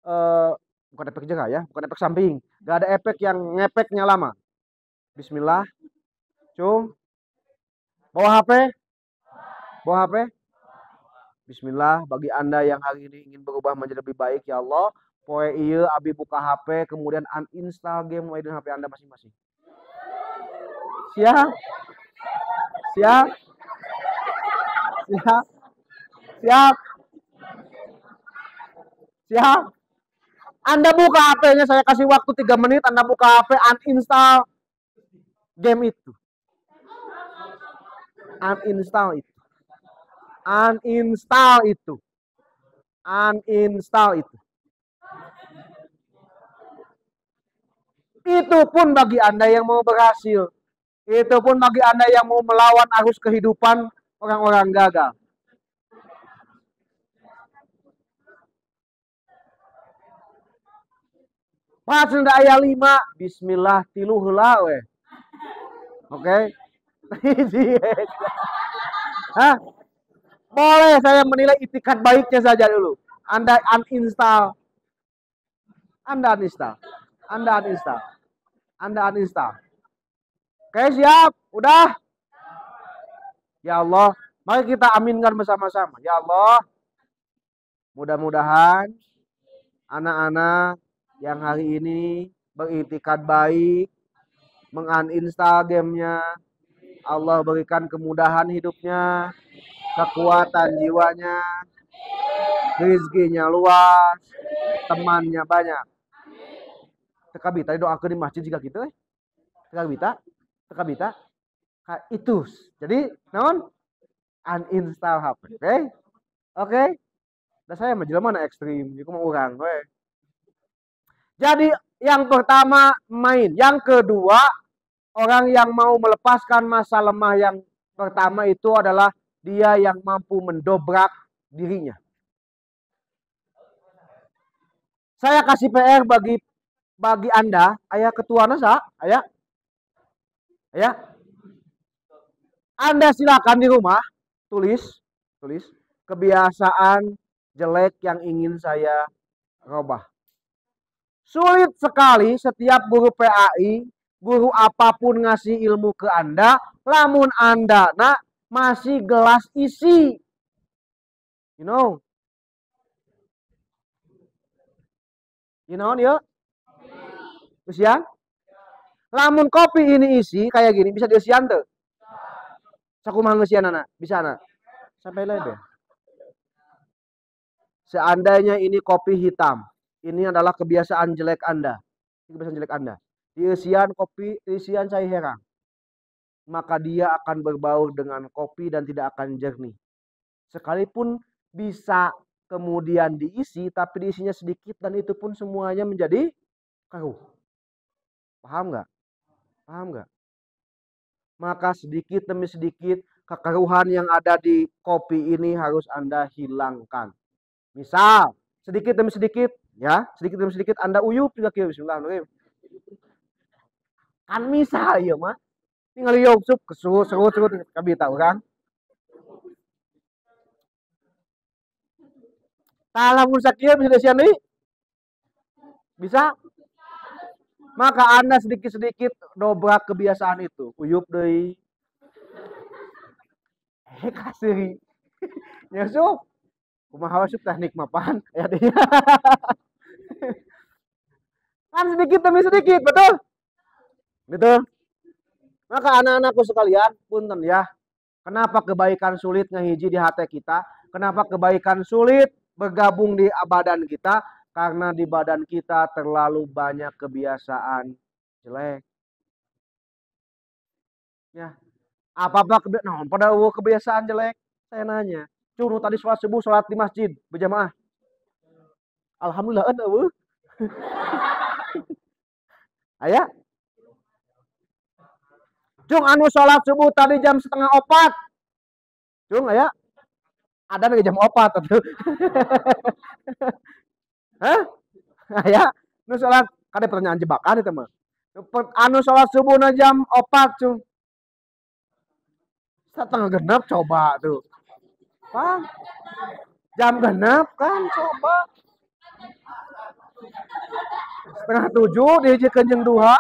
eh bukan efek jerah ya, bukan efek samping. Gak ada efek yang ngepeknya lama. Bismillah, cung. Bawa HP, bawa HP. Bismillah, bagi Anda yang hari ini ingin berubah menjadi lebih baik ya Allah, poe iya abi buka HP kemudian uninstall game mulai dari HP Anda masing-masing. Siap? Siap? Siap? Siap? Siap? Anda buka HP-nya, saya kasih waktu 3 menit, Anda buka HP, uninstall game itu. Uninstall itu. Uninstall itu. Uninstall itu. Itu pun bagi Anda yang mau berhasil. Itu pun bagi Anda yang mau melawan arus kehidupan orang-orang gagal. Pas ndak ayat 5, bismillah tilu heula we. Oke. Hah? Boleh saya menilai itikat baiknya saja dulu. Anda uninstall. Anda uninstall. Anda uninstall. Anda uninstall. Oke, siap? Udah? Ya Allah, mari kita aminkan bersama-sama. Ya Allah, mudah-mudahan anak-anak yang hari ini beriktikad baik, menguninstall gamenya, Allah berikan kemudahan hidupnya, kekuatan jiwanya, rezekinya luas, temannya banyak. Teka bita doakeun di masjid jika gitu Teka bita. Itu. Jadi, naon? Uninstall HP. Oke? Oke? Dan saya mah jelema na ekstrim, ieu mah urang we. Jadi, yang pertama main, yang kedua orang yang mau melepaskan masa lemah yang pertama itu adalah dia yang mampu mendobrak dirinya. Saya kasih PR bagi Anda, ayah ketua nasa, ayah. Anda silakan di rumah tulis kebiasaan jelek yang ingin saya robah. Sulit sekali setiap guru PAI, guru apapun ngasih ilmu ke Anda, lamun Anda masih gelas isi. You know ya? Usian? Lamun kopi ini isi kayak gini bisa diisian tuh. Sakumaha ngeusian anak? Bisa anak? Sampai lebar. Seandainya ini kopi hitam, ini adalah kebiasaan jelek Anda. Kebiasaan jelek Anda. Diisian kopi, isian cai herang. Maka dia akan berbaur dengan kopi dan tidak akan jernih. Sekalipun bisa kemudian diisi, tapi diisinya sedikit dan itu pun semuanya menjadi keruh. Paham nggak? Paham nggak? Maka sedikit demi sedikit kekeruhan yang ada di kopi ini harus Anda hilangkan. Misal, sedikit demi sedikit, ya, sedikit demi sedikit Anda uyup juga kieu bismillahirrahmanirrahim. Kan misal ieu mah. Tinggal yuk kesuh kabita urang. Tah lamun sakieu bisa disian deui? Bisa? Maka Anda sedikit-sedikit dobrak kebiasaan itu. Uyup deui. Kasih. Ya sup. Kumaha sup teknik mapan. Ya deh. Kan sedikit demi sedikit, betul? Betul. Maka anak-anakku sekalian, punten ya. Kenapa kebaikan sulit ngehiji di hati kita? Kenapa kebaikan sulit bergabung di badan kita? Karena di badan kita terlalu banyak kebiasaan jelek. Ya. Apa-apa pada kebiasaan jelek? Saya nanya. Curu tadi sholat subuh, sholat di masjid berjamaah. Alhamdulillah eueuh. Aya? Cung anu sholat subuh tadi jam 3:30. Cung aya? Ada nih jam 4 tuh. ya. Nu salat kada pertanyaan jebakan itu mah. Anu salat subuh na jam 4 cung. Setengah genep coba tuh. Kan jam genep kan coba. Setengah 7 dihijikeun jeung duha.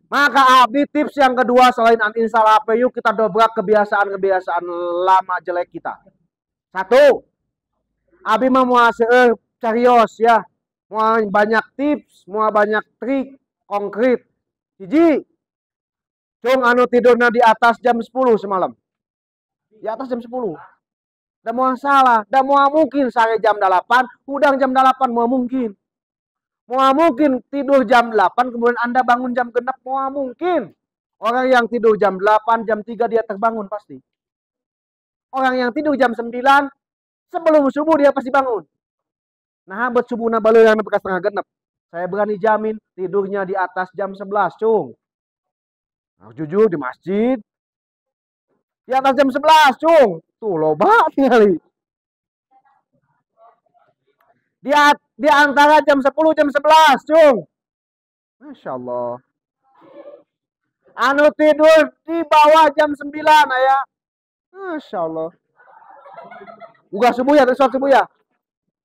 Maka Abdi tips yang kedua selain uninstall HP, yuk kita dobrak kebiasaan-kebiasaan lama jelek kita. Satu, Abdi mau carios ya, mau banyak tips, mau banyak trik konkret. Hiji, cung anu tidurna di atas jam 10 semalam. Di atas jam 10. Da mau salah, da mau mungkin sare jam 8, udang jam 8 mau mungkin. Mau mungkin tidur jam 8 kemudian Anda bangun jam genap, mau mungkin. Orang yang tidur jam 8, jam 3 dia terbangun pasti. Orang yang tidur jam 9 sebelum subuh dia pasti bangun. Nah, buat subuhna baleung yang bekas setengah genap. Saya berani jamin tidurnya di atas jam 11, cung. Nah, jujur di masjid di atas jam 11, cung. Tuh loba kali. Di antara jam 10 jam 11, cung. Masya Allah. Anu tidur di bawah jam 9 ya. Masya Allah. Udah subuh ya, besok subuh ya.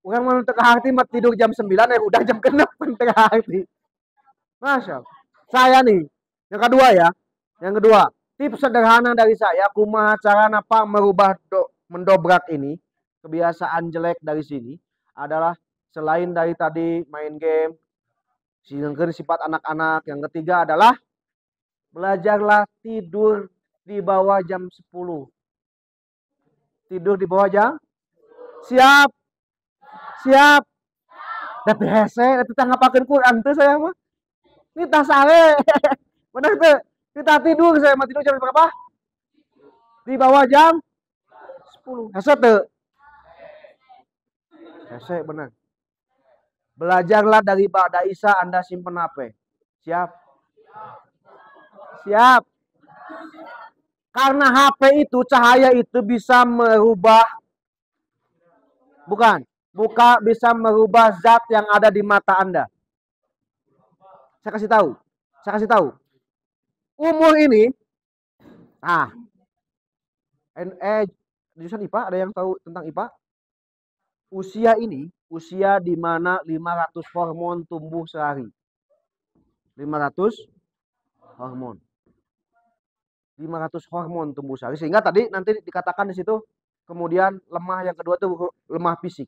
Bukan mau tengah hati mat tidur jam 9 ya udah jam genep tengah hati. Masya Allah. Saya nih, yang kedua ya. Yang kedua, tips sederhana dari saya, kumaha cara apa merubah mendobrak ini, kebiasaan jelek dari sini adalah selain dari tadi main game, sehingga sifat anak-anak, yang ketiga adalah belajarlah tidur di bawah jam 10. Tidur di bawah jam? Siap. Siap. Tapi hese, itu tanggapakeun Quran teh saya mah. Ini tas sare. Benar tuh. Kita tidur saya mah tidur jam berapa? Di bawah jam 10. Hese tuh. Hese benar. Belajarlah dari Ba'da Isya Anda simpen HP. Siap? Siap. Karena HP itu, cahaya itu bisa merubah, bukan bisa merubah zat yang ada di mata Anda. Saya kasih tahu. Umur ini, jurusan IPA, ada yang tahu tentang IPA? Usia ini, usia di mana 500 hormon tumbuh sehari. 500 hormon. 500 hormon tumbuh sehari. Sehingga tadi nanti dikatakan di situ, kemudian lemah yang kedua itu lemah fisik.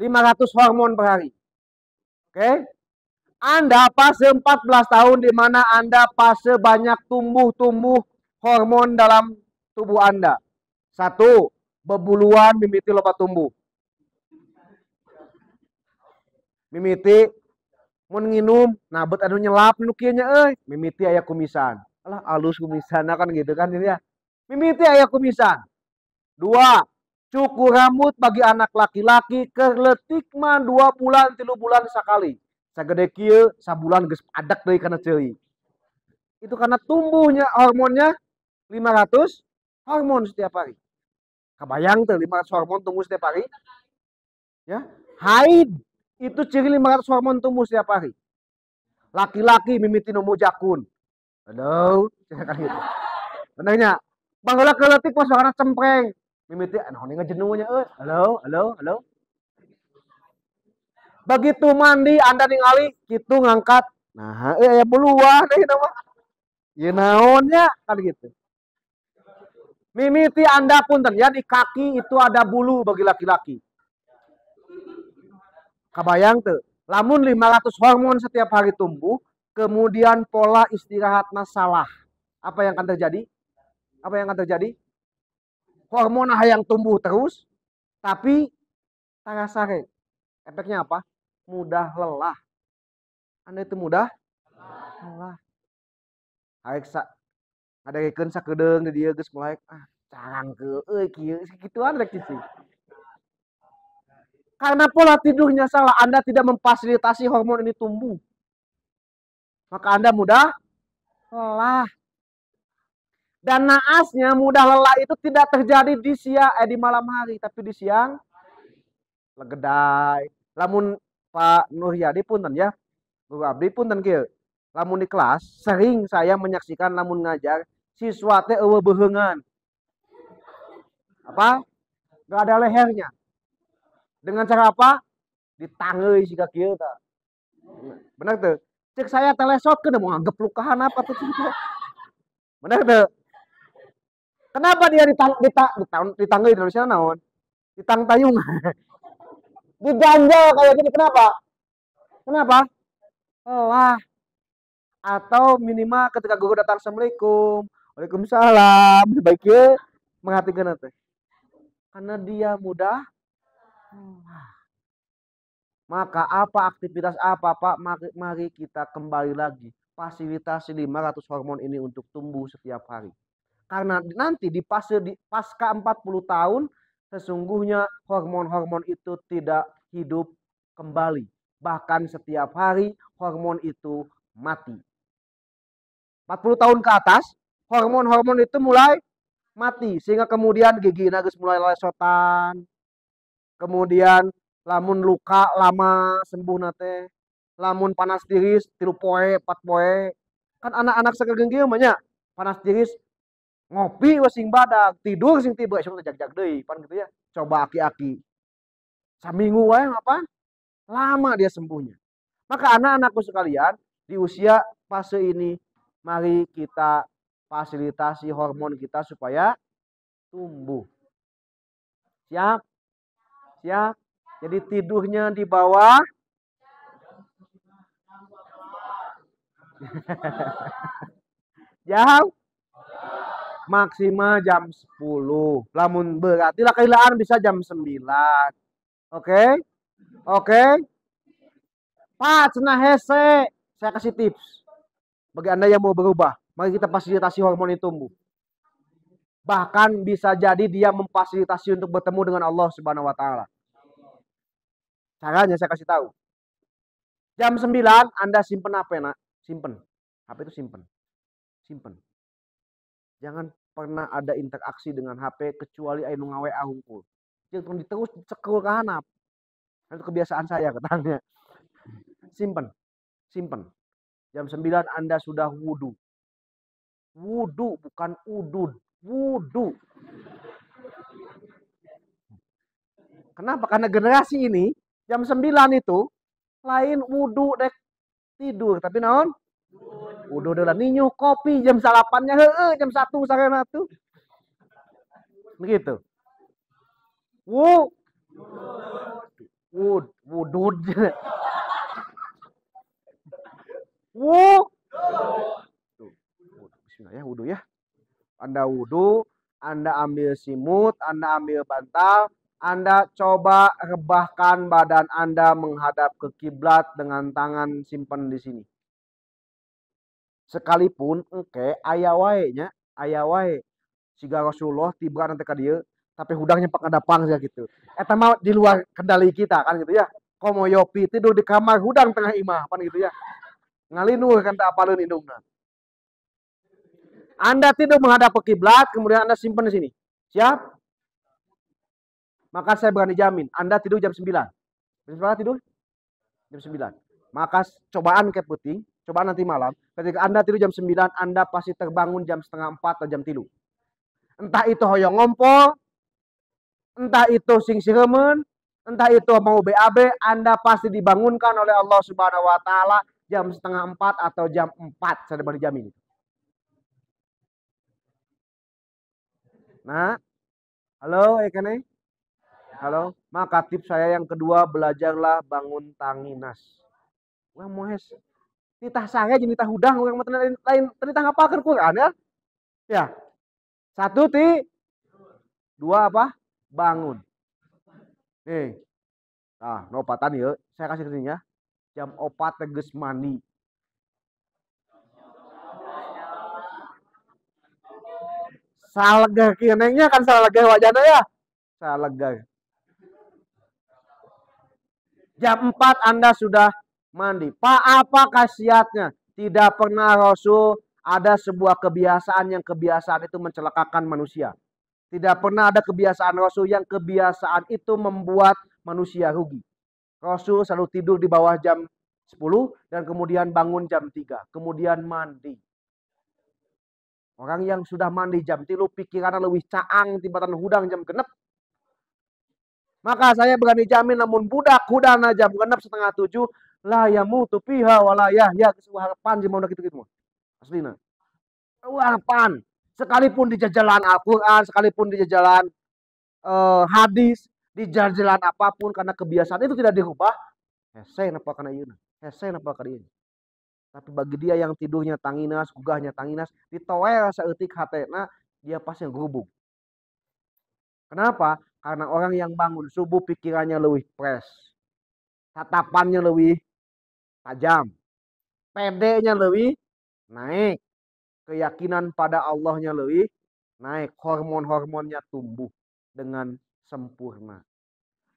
500 hormon per hari. Oke? Anda fase 14 tahun di mana Anda fase banyak tumbuh hormon dalam tubuh Anda. Satu, bebuluan mimiti loba tumbuh. Mimiti mun nginum, nabet anu nyelap nu kieu nya euy, mimiti aya kumisan. Alah alus kumisan kan gitu kan ini ya. Mimiti aya kumisan. Dua, cukur rambut bagi anak laki-laki kerletik mah 2 bulan 3 bulan sekali. Sagede kieu sabulan geus adak deui kana ceuing. Itu karena tumbuhnya hormonnya 500 hormon setiap hari. Kebayang tuh 500 hormon tumbuh setiap hari? Ya. Haid itu ciri 500 hormon tumbuh setiap hari. Laki-laki mimiti nu mujakun. Aduh, kan gitu. Benarnya, bangla keletik pas suara cempreng. Mimiti anu ngajenuhnya euy. Halo. Begitu mandi Anda ningali kitu ngangkat. Nah, aya buluan deui mah. Ieu naonnya kan gitu. Mimiti Anda punten ya di kaki itu ada bulu bagi laki-laki. Kabayang tuh, lamun 500 hormon setiap hari tumbuh, kemudian pola istirahatnya salah. Apa yang akan terjadi? Hormon yang tumbuh terus, tapi tarasare. Efeknya apa? Mudah lelah. Anda itu mudah lelah. Ada ikeun sakedeung di dieu geus mulai carangkeun euy kieu gituan rek sih. Karena pola tidurnya salah, Anda tidak memfasilitasi hormon ini tumbuh. Maka Anda mudah lelah. Dan naasnya mudah lelah itu tidak terjadi di malam hari, tapi di siang legedai. Lamun Pak Nuryadi punten ya, Guru abdi punten kieu. Lamun di kelas sering saya menyaksikan lamun ngajar siswa teh eueuh beheungan. Apa? Gak ada lehernya. Dengan cara apa? Ditangeuy siga kieu tah. Benar tuh. Cek saya telesot ke mau anggap lukahan apa tuh. Benar tuh. Kenapa dia ditangeuy di Indonesia naon? Ditang tayung. Diganjal kayak gini kenapa? Kenapa? Wah, atau minimal ketika guru datang assalamualaikum, waalaikumsalam, baiknya menghatikan nanti. Karena dia mudah, maka apa aktivitas apa Pak? Mari kita kembali lagi fasilitasi 500 hormon ini untuk tumbuh setiap hari. Karena nanti di pasca 40 tahun sesungguhnya hormon-hormon itu tidak hidup kembali. Bahkan setiap hari hormon itu mati. 40 tahun ke atas, hormon-hormon itu mulai mati. Sehingga kemudian gigi geus mulai lesotan. Kemudian lamun luka lama sembuh nate. Lamun panas tiris 3 poe, 4 poe. Kan anak-anak sakegeung kieu mah nya, panas tiris ngopi we sing badag, tidur sing tiba esuk jag-jag deui, pan gitu ya. Coba aki-aki. Saminggu wae apa? Lama dia sembuhnya. Maka anak-anakku sekalian, di usia fase ini mari kita fasilitasi hormon kita supaya tumbuh. Siap? Siap? Jadi tidurnya di bawah jam maksimal jam 10. Lamun berarti lah kailaan bisa jam 9. Oke? Oke? Pak, cenah hese. Saya kasih tips. Bagi Anda yang mau berubah, mari kita fasilitasi hormon itu tumbuh. Bahkan bisa jadi dia memfasilitasi untuk bertemu dengan Allah Subhanahu wa taala. Caranya saya kasih tahu. Jam 9 Anda simpen HP, Nak. Simpen. HP itu simpen. Simpen. Jangan pernah ada interaksi dengan HP kecuali anu ngawe hungkul. Jangan terus cekel ke handap. Itu kebiasaan saya katanya. Simpen. Simpen. Jam 9 Anda sudah wudu. Wudu bukan udud. Wudu. Kenapa? Karena generasi ini jam 9 itu lain wudu dek tidur. Tapi naon? Wudu adalah ninyu kopi jam 8-nya jam 1 sarana tuh. Begitu. Wudud. Bismillah ya, wudu ya. Anda wudu, Anda ambil simut, Anda ambil bantal, Anda coba rebahkan badan Anda menghadap ke kiblat dengan tangan simpan di sini. Sekalipun engke aya wae nya, aya wae siga Rasulullah tiba nanti ka dieu, tapi hudangnya pak ngadapang ya gitu. Eta mah di luar kendali kita kan gitu ya. Komo Yopi tidur di kamar hudang tengah imah kan gitu ya. Ngalinuh kan tak apaleun indungna. Anda tidur menghadap ke kiblat, kemudian Anda simpan di sini. Siap? Maka saya berani jamin, Anda tidur jam 9. Jam berapa tidur? Jam 9. Maka cobaan kayak puting, cobaan nanti malam, ketika Anda tidur jam 9, Anda pasti terbangun jam setengah 4 atau jam 3. Entah itu hoyong ngompol, entah itu sing siremen, entah itu mau BAB, Anda pasti dibangunkan oleh Allah Subhanahu wa taala jam setengah 4 atau jam 4, saya berani jamin. Nah, halo Ekane? Halo, maka tips saya yang kedua, belajarlah bangun tanginas. Wah mohes, titah saya jadi titah hudang, orang lain titah ngapalkeun Quran ya. Ya, 1 2 apa? Bangun. Nih, nah, nopatan ya, saya kasih kesini ya. Jam 4 teges mandi. Salegah kinengnya kan salegah wajana ya. Salegah. Jam 4 Anda sudah mandi. Pak, apa khasiatnya? Tidak pernah Rasul ada sebuah kebiasaan yang kebiasaan itu mencelakakan manusia. Tidak pernah ada kebiasaan Rasul yang kebiasaan itu membuat manusia rugi. Rasul selalu tidur di bawah jam 10 dan kemudian bangun jam 3. Kemudian mandi. Orang yang sudah mandi jam 3 pikirannya lebih caang tibatan hudang jam genep. Maka saya berani jamin namun budak hudana jam genep setengah 7 la yamutu fiha wala yahya harapan di mau gitu-gitu. Aslina. Harapan. Sekalipun di jalan Al-Qur'an, sekalipun di jalan hadis, di jalan apapun karena kebiasaan itu tidak dirubah. Hese napa kana ieu? Hese napa kana ieu? Tapi bagi dia yang tidurnya tanginas, gugahnya tanginas, ditoel saeutik hatena, dia pasti ngurubung. Kenapa? Karena orang yang bangun subuh pikirannya lebih fresh. Tatapannya lebih tajam. PD-nya lebih naik. Keyakinan pada Allahnya lebih naik. Hormon-hormonnya tumbuh dengan sempurna.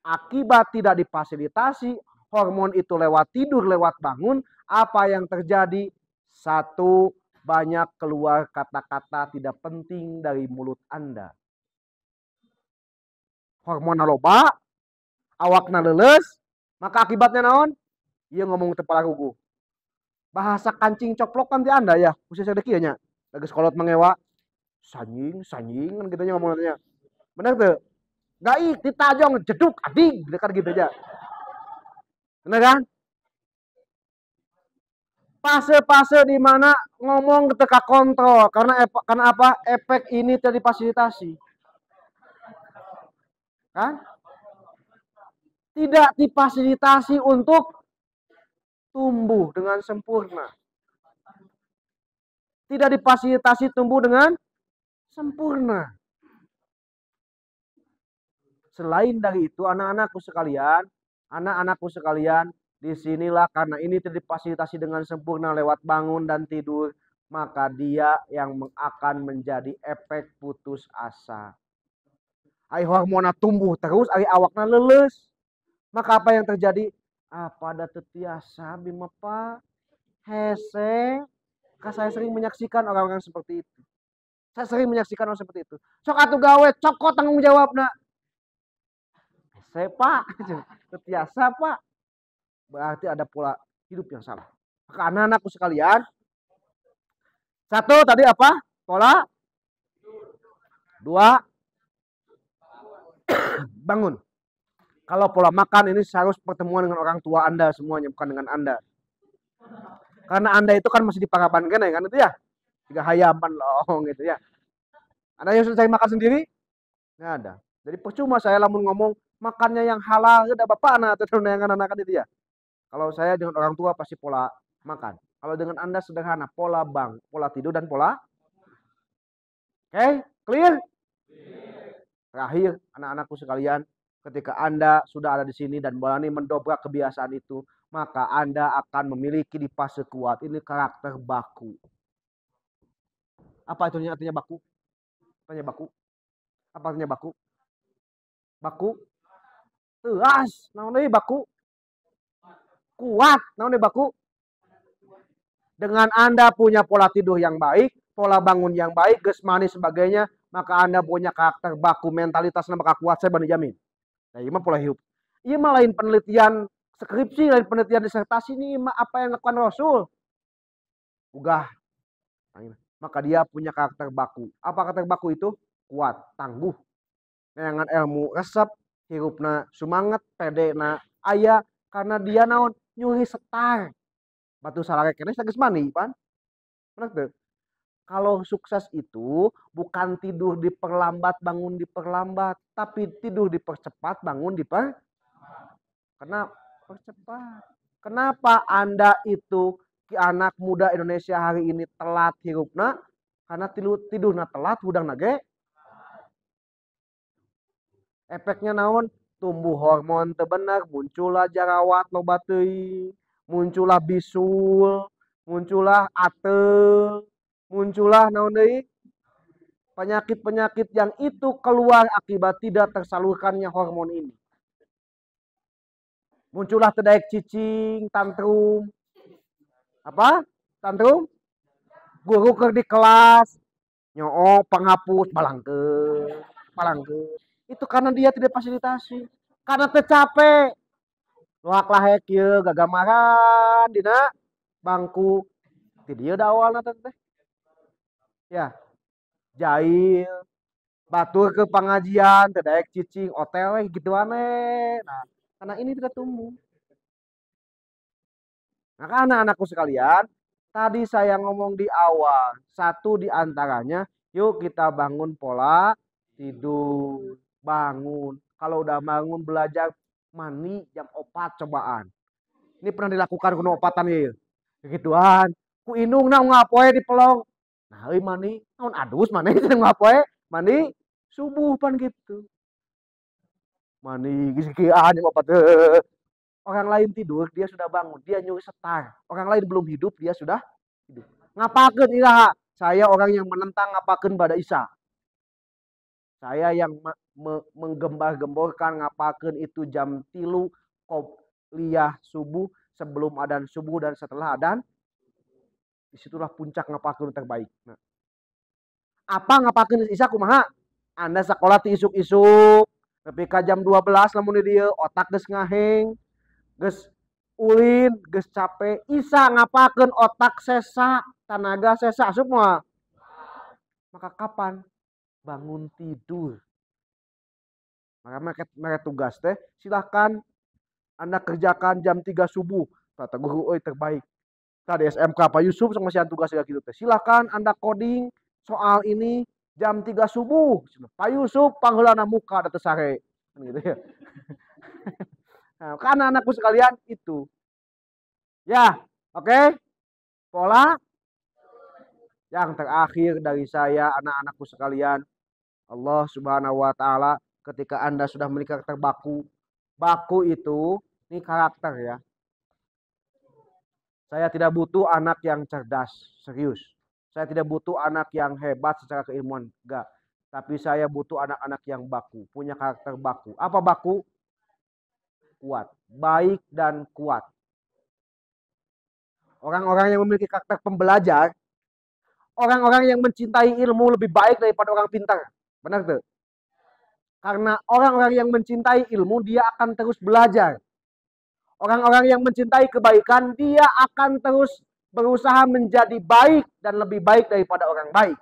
Akibat tidak difasilitasi, hormon itu lewat tidur, lewat bangun, apa yang terjadi? Satu, banyak keluar kata-kata tidak penting dari mulut Anda. Hormon loba, awakna leuleus, maka akibatnya naon? Ieu ngomong teu paragugu. Bahasa kancing coplokan di Anda ya, khususnya ada kieu nya. Lagi sekolot mengewa, sanjing kan gitu nya ngomongnya. Bener tuh? Gaik ditajong jeduk adik dekat gitu aja. Bener kan? Fase-fase di mana ngomong teka kontrol karena apa? Efek ini tidak difasilitasi. Kan? Tidak difasilitasi untuk tumbuh dengan sempurna. Tidak difasilitasi tumbuh dengan sempurna. Selain dari itu, anak-anakku sekalian, disinilah karena ini tidak difasilitasi dengan sempurna lewat bangun dan tidur, maka dia yang akan menjadi efek putus asa. Ai hormona tumbuh terus, ai awakna leuleus. Maka apa yang terjadi? Pada tetiasa bima Pak. Hese. Saya sering menyaksikan orang-orang seperti itu. Saya sering menyaksikan orang seperti itu. Sok atuh gawe, cokot tanggung jawabna. Hese Pak. Tetiasa Pak. Berarti ada pola hidup yang salah. Maka anak-anakku sekalian. Satu tadi apa? Pola. Dua. Bangun. Kalau pola makan ini harus pertemuan dengan orang tua Anda semuanya, bukan dengan Anda. Karena Anda itu kan masih diparapan kan itu ya. Tiga hayaman loh gitu ya. Anda yang selesai makan sendiri? Nggak ada. Jadi percuma saya lamun ngomong makannya yang halal, udah bapak anak atau yang anak-anak itu ya. Kalau saya dengan orang tua pasti pola makan. Kalau dengan Anda sederhana, pola tidur dan pola. Oke, clear? Terakhir, anak-anakku sekalian, ketika Anda sudah ada di sini dan berani mendobrak kebiasaan itu, maka Anda akan memiliki di fase kuat ini karakter baku. Apa itu artinya baku? Artinya baku? Apa artinya baku? Baku? Teras, naon deui baku? Kuat, naon deui baku? Dengan Anda punya pola tidur yang baik, pola bangun yang baik, geus manis sebagainya, maka Anda punya karakter baku, mentalitasnya maka kuat, saya berani jamin. Nah, ini mah pola hidup. Ini mah lain penelitian skripsi, lain penelitian disertasi, ini mah apa yang dilakukan Rasul. Ugah. Maka dia punya karakter baku. Apa karakter baku itu? Kuat, tangguh. Dengan ilmu resep, hirupna sumanget, pedena aya, karena dia naon nyuri setar. Batu salare kene geus mani, pan. Bener tuh? Kalau sukses itu bukan tidur diperlambat, bangun diperlambat, tapi tidur dipercepat, bangun Kenapa percepat? Kenapa Anda itu anak muda Indonesia hari ini telat hirupna? Karena tidurna telat, hudang nage. Efeknya naon? Tumbuh hormon teu bener, muncullah jerawat loba teuing, muncullah bisul, muncullah ateul, muncullah naon deui? Penyakit-penyakit yang itu keluar akibat tidak tersalurkannya hormon ini. Muncullah tedaek cicing, tantrum. Apa? Tantrum? Guru keur di kelas, nyoo panghapus balangkeun. Itu karena dia tidak fasilitasi. karena tercapek luak lahek kieu gagamaran dina bangku ti dieu da awalna teh ya jahil batur ke pengajian teu daek cicing otel we gitu aneh nah karena ini tidak tumbuh. Maka anak-anakku sekalian, tadi saya ngomong di awal, satu di antaranya, yuk kita bangun pola tidur, bangun. Kalau udah bangun belajar mandi jam 4 cobaan. Ini pernah dilakukan kuno opatan ya. Begituan. Ku indung na ngapoe di pelong. Nah, mandi, naon adus mandi ngapoe, mandi subuh pan gitu. Mandi geus-geuan jam 4. Orang lain tidur, dia sudah bangun. Dia nyuri setar. Orang lain belum hidup, dia sudah hidup. Ngapakeun iraha? Saya orang yang menentang ngapakeun pada Isa. Saya yang menggembar-gemborkan ngapakeun itu jam 3 qobliyah subuh, sebelum adzan subuh dan setelah adzan. Disitulah puncak ngapakeun terbaik. Nah, apa ngapakeun Isa kumaha? Anda sekolah ti isuk-isuk, tapi ka jam 12 lamun di dieu otak geus ngaheng. Ges ulin, ges capek, Isa ngapakeun otak sesa, tenaga sesa semua. Maka kapan? Bangun tidur. Maka mereka tugas teh, silahkan Anda kerjakan jam 3 subuh. Kata guru, oi terbaik. Tadi SMK Pak Yusuf sama sian tugas gitu teh. Silahkan Anda coding soal ini jam 3 subuh. Pak Yusuf pangheulana muka da teu sare. Gitu ya. Nah, karena anakku sekalian itu. Ya, oke. Pola yang terakhir dari saya, anak-anakku sekalian. Allah Subhanahu wa taala ketika Anda sudah memiliki karakter baku. Baku itu ini karakter ya. Saya tidak butuh anak yang cerdas, serius. Saya tidak butuh anak yang hebat secara keilmuan, enggak. Tapi saya butuh anak-anak yang baku, punya karakter baku. Apa baku? Kuat, baik dan kuat. Orang-orang yang memiliki karakter pembelajar, orang-orang yang mencintai ilmu lebih baik daripada orang pintar. Benar tuh? Karena orang-orang yang mencintai ilmu, dia akan terus belajar. Orang-orang yang mencintai kebaikan, dia akan terus berusaha menjadi baik dan lebih baik daripada orang baik.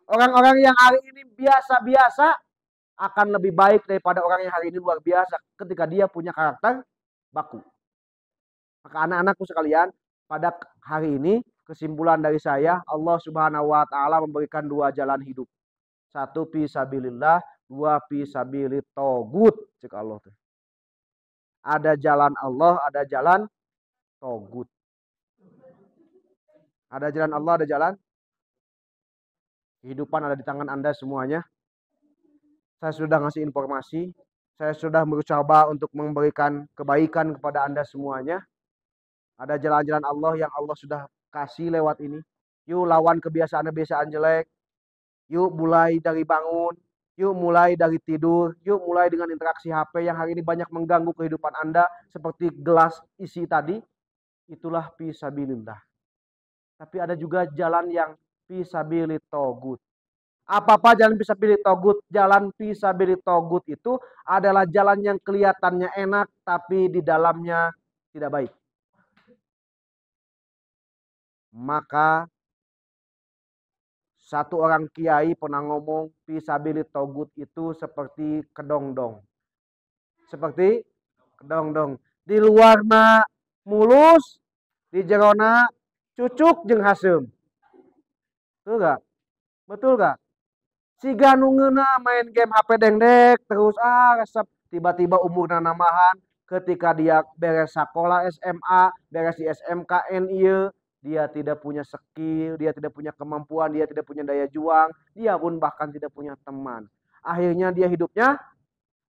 Orang-orang yang hari ini biasa-biasa akan lebih baik daripada orang yang hari ini luar biasa ketika dia punya karakter baku. Maka anak-anakku sekalian, pada hari ini kesimpulan dari saya, Allah Subhanahu wa taala memberikan 2 jalan hidup. 1 fi sabilillah, 2 fi sabilit togut. Cek Allah tuh. Ada jalan Allah, ada jalan togut. Ada jalan Allah, ada jalan kehidupan ada di tangan Anda semuanya. Saya sudah ngasih informasi, saya sudah mencoba untuk memberikan kebaikan kepada Anda semuanya. Ada jalan-jalan Allah yang Allah sudah kasih lewat ini. Yuk lawan kebiasaan-kebiasaan jelek. Yuk mulai dari bangun. Yuk mulai dari tidur. Yuk mulai dengan interaksi HP yang hari ini banyak mengganggu kehidupan Anda. Seperti gelas isi tadi. Itulah fisabilillah. Tapi ada juga jalan yang fisabilit togut. Apa-apa jalan fisabilit togut. Jalan fisabilit togut itu adalah jalan yang kelihatannya enak. Tapi di dalamnya tidak baik. Maka satu orang kiai pernah ngomong fisabilit togut itu seperti kedongdong. Seperti kedongdong. Di luarna mulus, di jerona cucuk jeung hasem. Betul gak? Betul gak? Si ganungeuna main game HP dengdek terus resep tiba-tiba umurna namahan ketika dia beres sekolah SMA, beres di SMKN ieu, dia tidak punya skill, dia tidak punya kemampuan, dia tidak punya daya juang, dia pun bahkan tidak punya teman. Akhirnya dia hidupnya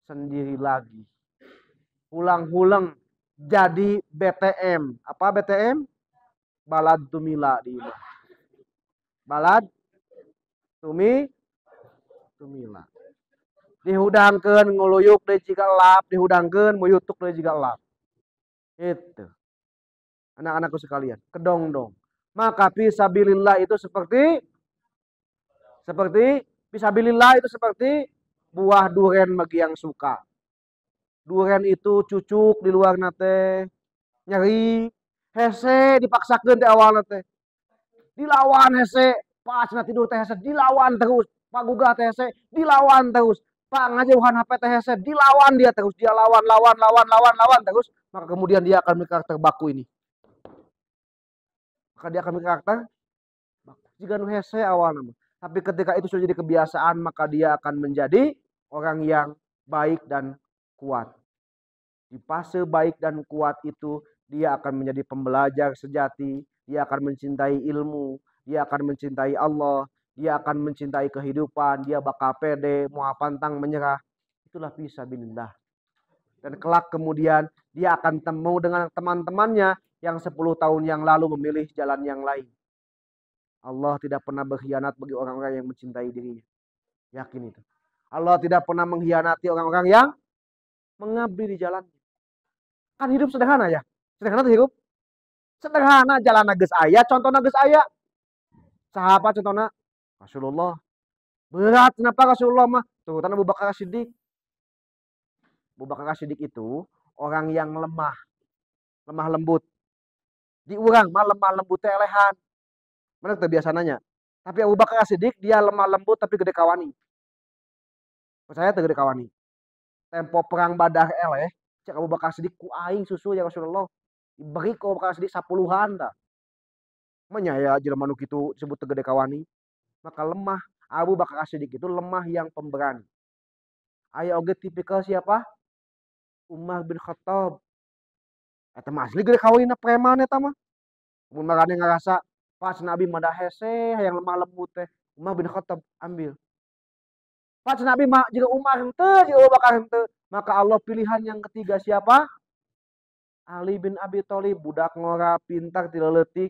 sendiri lagi. Hulang-hulang jadi BTM. Apa BTM? Balad tumila di imah. Balad tumila. Dihudangkeun nguluyuk deui jiga lap, dihudangkeun muyutuk deui jiga lap. Itu. Anak-anakku sekalian, kedongdong. Maka fisabilillah itu seperti fisabilillah itu seperti buah duren bagi yang suka. Duren itu cucuk di luar nate, nyeri, hese dipaksakan di awal nate. Dilawan hese, pas na tidur teh hese, dilawan terus. Pak gugah teh hese, dilawan terus. Pak ngajauhan HP teh hese, dilawan dia terus. Dia lawan terus. Maka kemudian dia akan memiliki karakter baku ini. Maka dia akan memiliki karakter baku. Jika nu hese awal nama. Tapi ketika itu sudah jadi kebiasaan, maka dia akan menjadi orang yang baik dan kuat. Di fase baik dan kuat itu, dia akan menjadi pembelajar sejati, dia akan mencintai ilmu, dia akan mencintai Allah, dia akan mencintai kehidupan, dia bakal pede, mau pantang menyerah. Itulah fisabilillah. Dan kelak kemudian dia akan temu dengan teman-temannya yang 10 tahun yang lalu memilih jalan yang lain. Allah tidak pernah berkhianat bagi orang-orang yang mencintai dirinya. Yakin itu. Allah tidak pernah mengkhianati orang-orang yang mengabdi di jalan. Kan hidup sederhana ya. Sederhana tuh hidup. Sederhana jalan nages ayah, contoh nages ayah. Sahabat contohnya Rasulullah. Berat kenapa Rasulullah mah? Terutama Abu Bakar Siddiq. Abu Bakar Siddiq itu orang yang lemah lembut. Di urang mah lemah lembut teh elehan. Mana terbiasa nanya. Tapi Abu Bakar Siddiq dia lemah lembut tapi gede kawani. Percaya teu gede kawani. Tempo perang Badar eleh, cek Abu Bakar Siddiq ku aing susu ya Rasulullah. Diberi ku Abu Bakar Siddiq 10-an tah. Menyaya jelema nu kitu disebut teu gede kawani. Maka lemah. Abu Bakar Siddiq itu lemah yang pemberani. Aya oge tipikal siapa? Umar bin Khattab. Eta mah asli gede kawinna preman eta mah. Mun marane ngarasa pas Nabi mada hese yang lemah lembut teh, Umar bin Khattab ambil. Pas Nabi mah jika Umar henteu, jika Abu Bakar henteu, maka Allah pilihan yang ketiga siapa? Ali bin Abi Thalib, budak ngora, pintar, tidak leutik.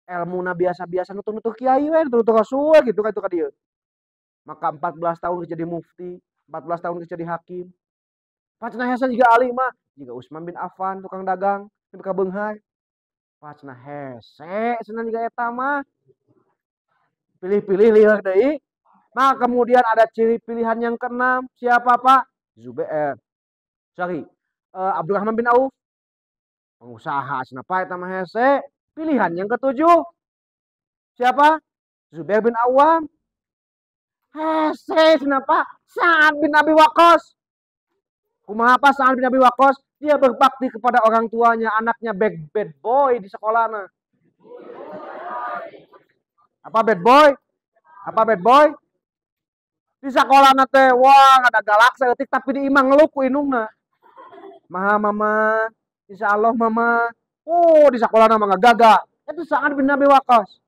Ilmu na biasa-biasa nutuh-nutuh kiai we, nutuh rasul gitu kan itu ka dieu. Maka 14 tahun jadi mufti, 14 tahun jadi hakim. Pacna hese juga Ali mah, juga Utsman bin Affan tukang dagang, nepi ka beunghar. Pacna hese cenah juga eta mah. Pilih-pilih lieur deui. Nah, kemudian ada ciri pilihan yang keenam, siapa Pak? Zubair. Abdurrahman bin Auf. Pengusaha cenah eta mah hese. Pilihan yang ketujuh, siapa? Zubair bin Awam. Hese cenah Sa'ad bin Abi Waqqas. Kumaha apa Sa'ad bin Abi Waqqas? Dia berbakti kepada orang tuanya, anaknya bad boy di sekolahna. Apa bad boy? Apa bad boy? Di sekolah teh wah ada galak seetik tapi di imang ngeluh ku indungna. Maha mama, insya Allah mama. Oh di sekolah nama gagah. Itu Sa'ad bin Abi Waqqas.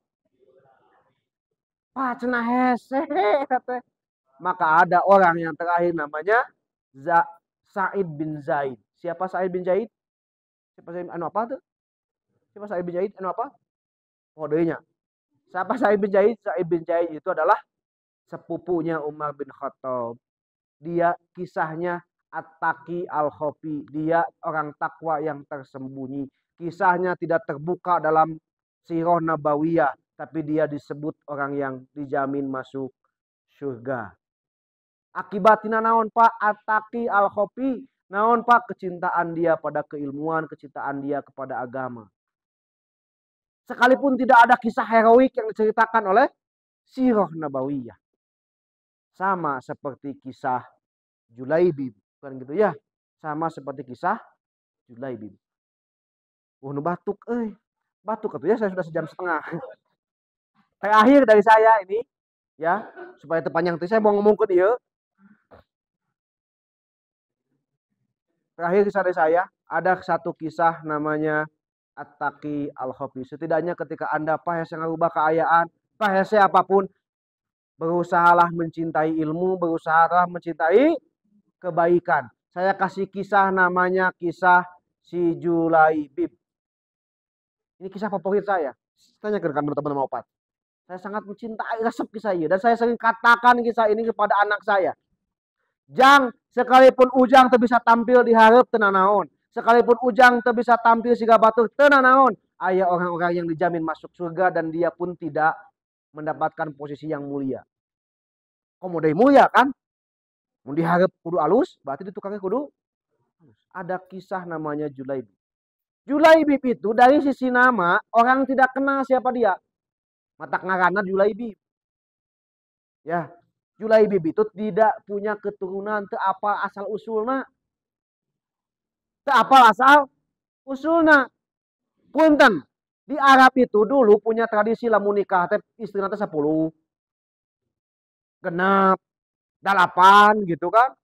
Cenah hese teh. Maka ada orang yang terakhir namanya Sa'id bin Zaid. Siapa Sa'id bin Zaid? Siapa Sa'id anu apa tuh? Siapa Sa'id bin Zaid anu apa? Kodenya. Siapa Sa'id bin Zaid? Sa'id bin Zaid itu adalah sepupunya Umar bin Khattab. Dia kisahnya At-Taqi Al-Khofi. Dia orang takwa yang tersembunyi. Kisahnya tidak terbuka dalam Sirah Nabawiyah. Tapi dia disebut orang yang dijamin masuk surga. Akibatina naon Pak? At-Taqi Al-Khofi. Naon Pak? Kecintaan dia pada keilmuan. Kecintaan dia kepada agama. Sekalipun tidak ada kisah heroik yang diceritakan oleh Sirah Nabawiyah. Sama seperti kisah Julaibib. Bukan gitu ya. Sama seperti kisah Julaibib. Nu batuk. Batuk itu ya saya sudah sejam setengah. Terakhir dari saya ini. Ya. Supaya terpanjang. Saya mau ngomong ke dia. Terakhir kisah dari saya. Ada satu kisah namanya At-Taqi Al-Khofi. Setidaknya ketika Anda pahese ngarubah keayaan. Pahese apapun. Berusahalah mencintai ilmu, berusahalah mencintai kebaikan. Saya kasih kisah namanya kisah si Julaibib. Ini kisah favorit saya. Tanya ke teman-teman mau opat. Saya sangat mencintai resep kisah ini. Dan saya sering katakan kisah ini kepada anak saya. Jang, sekalipun Ujang bisa tampil di hareup teu nanaon. Sekalipun Ujang bisa tampil siga batur teu nanaon. Aya orang-orang yang dijamin masuk surga dan dia pun tidak mendapatkan posisi yang mulia. Komodai mulia kan? Mun diharap kudu alus, berarti ditukangnya kudu alus. Ada kisah namanya Julaibib. Julaibib itu dari sisi nama orang tidak kenal siapa dia. Matak ngaranna Julaibib. Ya, Julaibib itu tidak punya keturunan, teu apa asal usulna. Teu apa asal usulna. Punten, di Arab itu dulu punya tradisi lamun nikah teh istrina teh 10, genep, 8 gitu kan.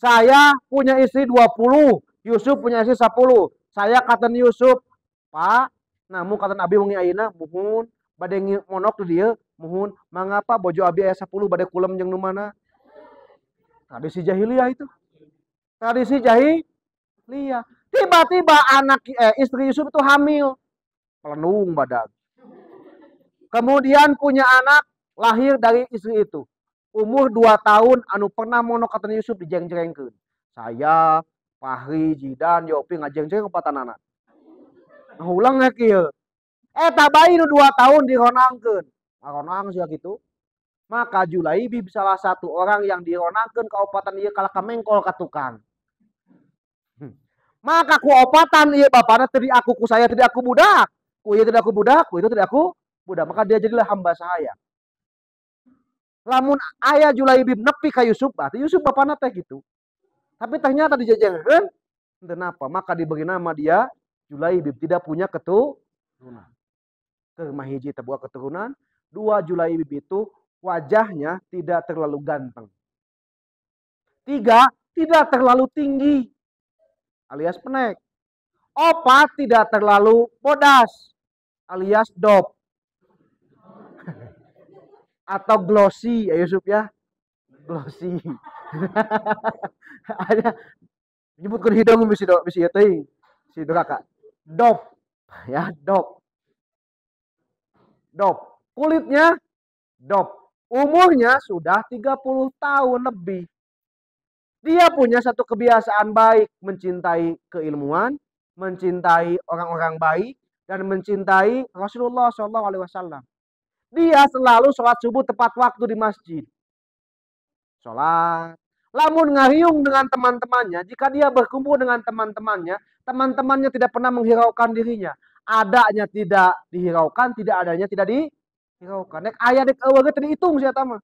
Saya punya istri 20, Yusuf punya istri 10. Saya kata Yusuf, Pak, namun kata Abi wengi ayeuna muhun bade monok di dieu, muhun mangapa bojo Abi aya 10 bade kulem jeung nu mana? Tradisi jahiliyah itu. Tradisi jahiliyah. Tiba-tiba istri Yusuf itu hamil. Pelenung badan. Kemudian punya anak lahir dari istri itu. Umur 2 tahun anu pernah monok kata Yusuf dijeng-jengkeun. Saya, Fahri, Jidan, Yopi ngajeng-jeng kepatanana. Nah, ulang kieu. Bayi nu 2 tahun dironangkeun. Ngaronang sia kitu. Maka Julaibib salah satu orang yang dironangkeun ka opatan ieu kala kamengkol ka tukang. Maka ku opatan ieu bapana teu aku ku saya teu aku budak. Ku ieu teu aku budak, ku itu teu aku budak. Maka dia jadilah hamba saya. Lamun aya Julaibib nepi ka Yusuf, berarti Yusuf bapana teh gitu. Tapi ternyata dijajengkeun teu napa, maka diberi nama dia Julaibib, tidak punya keturunan. Kemah hiji teu boga keturunan, 2 Julaibib itu wajahnya tidak terlalu ganteng. 3 tidak terlalu tinggi alias pendek. 4 tidak terlalu bodas alias dop. Atau glossy ya Yusuf ya. Glossy. Ada nyebutkeun hidung bisi ieu teuing. Si duraka. Dop. Ya, dop. Dop. Kulitnya dop. Umurnya sudah 30 tahun lebih. Dia punya satu kebiasaan baik, mencintai keilmuan, mencintai orang-orang baik, dan mencintai Rasulullah SAW. Dia selalu sholat subuh tepat waktu di masjid. Sholat. Lamun ngariung dengan teman-temannya, jika dia berkumpul dengan teman-temannya, teman-temannya tidak pernah menghiraukan dirinya. Adanya tidak dihiraukan, tidak adanya tidak dihiraukan. Nek aya dek eueuh teh dihitung sia eta mah.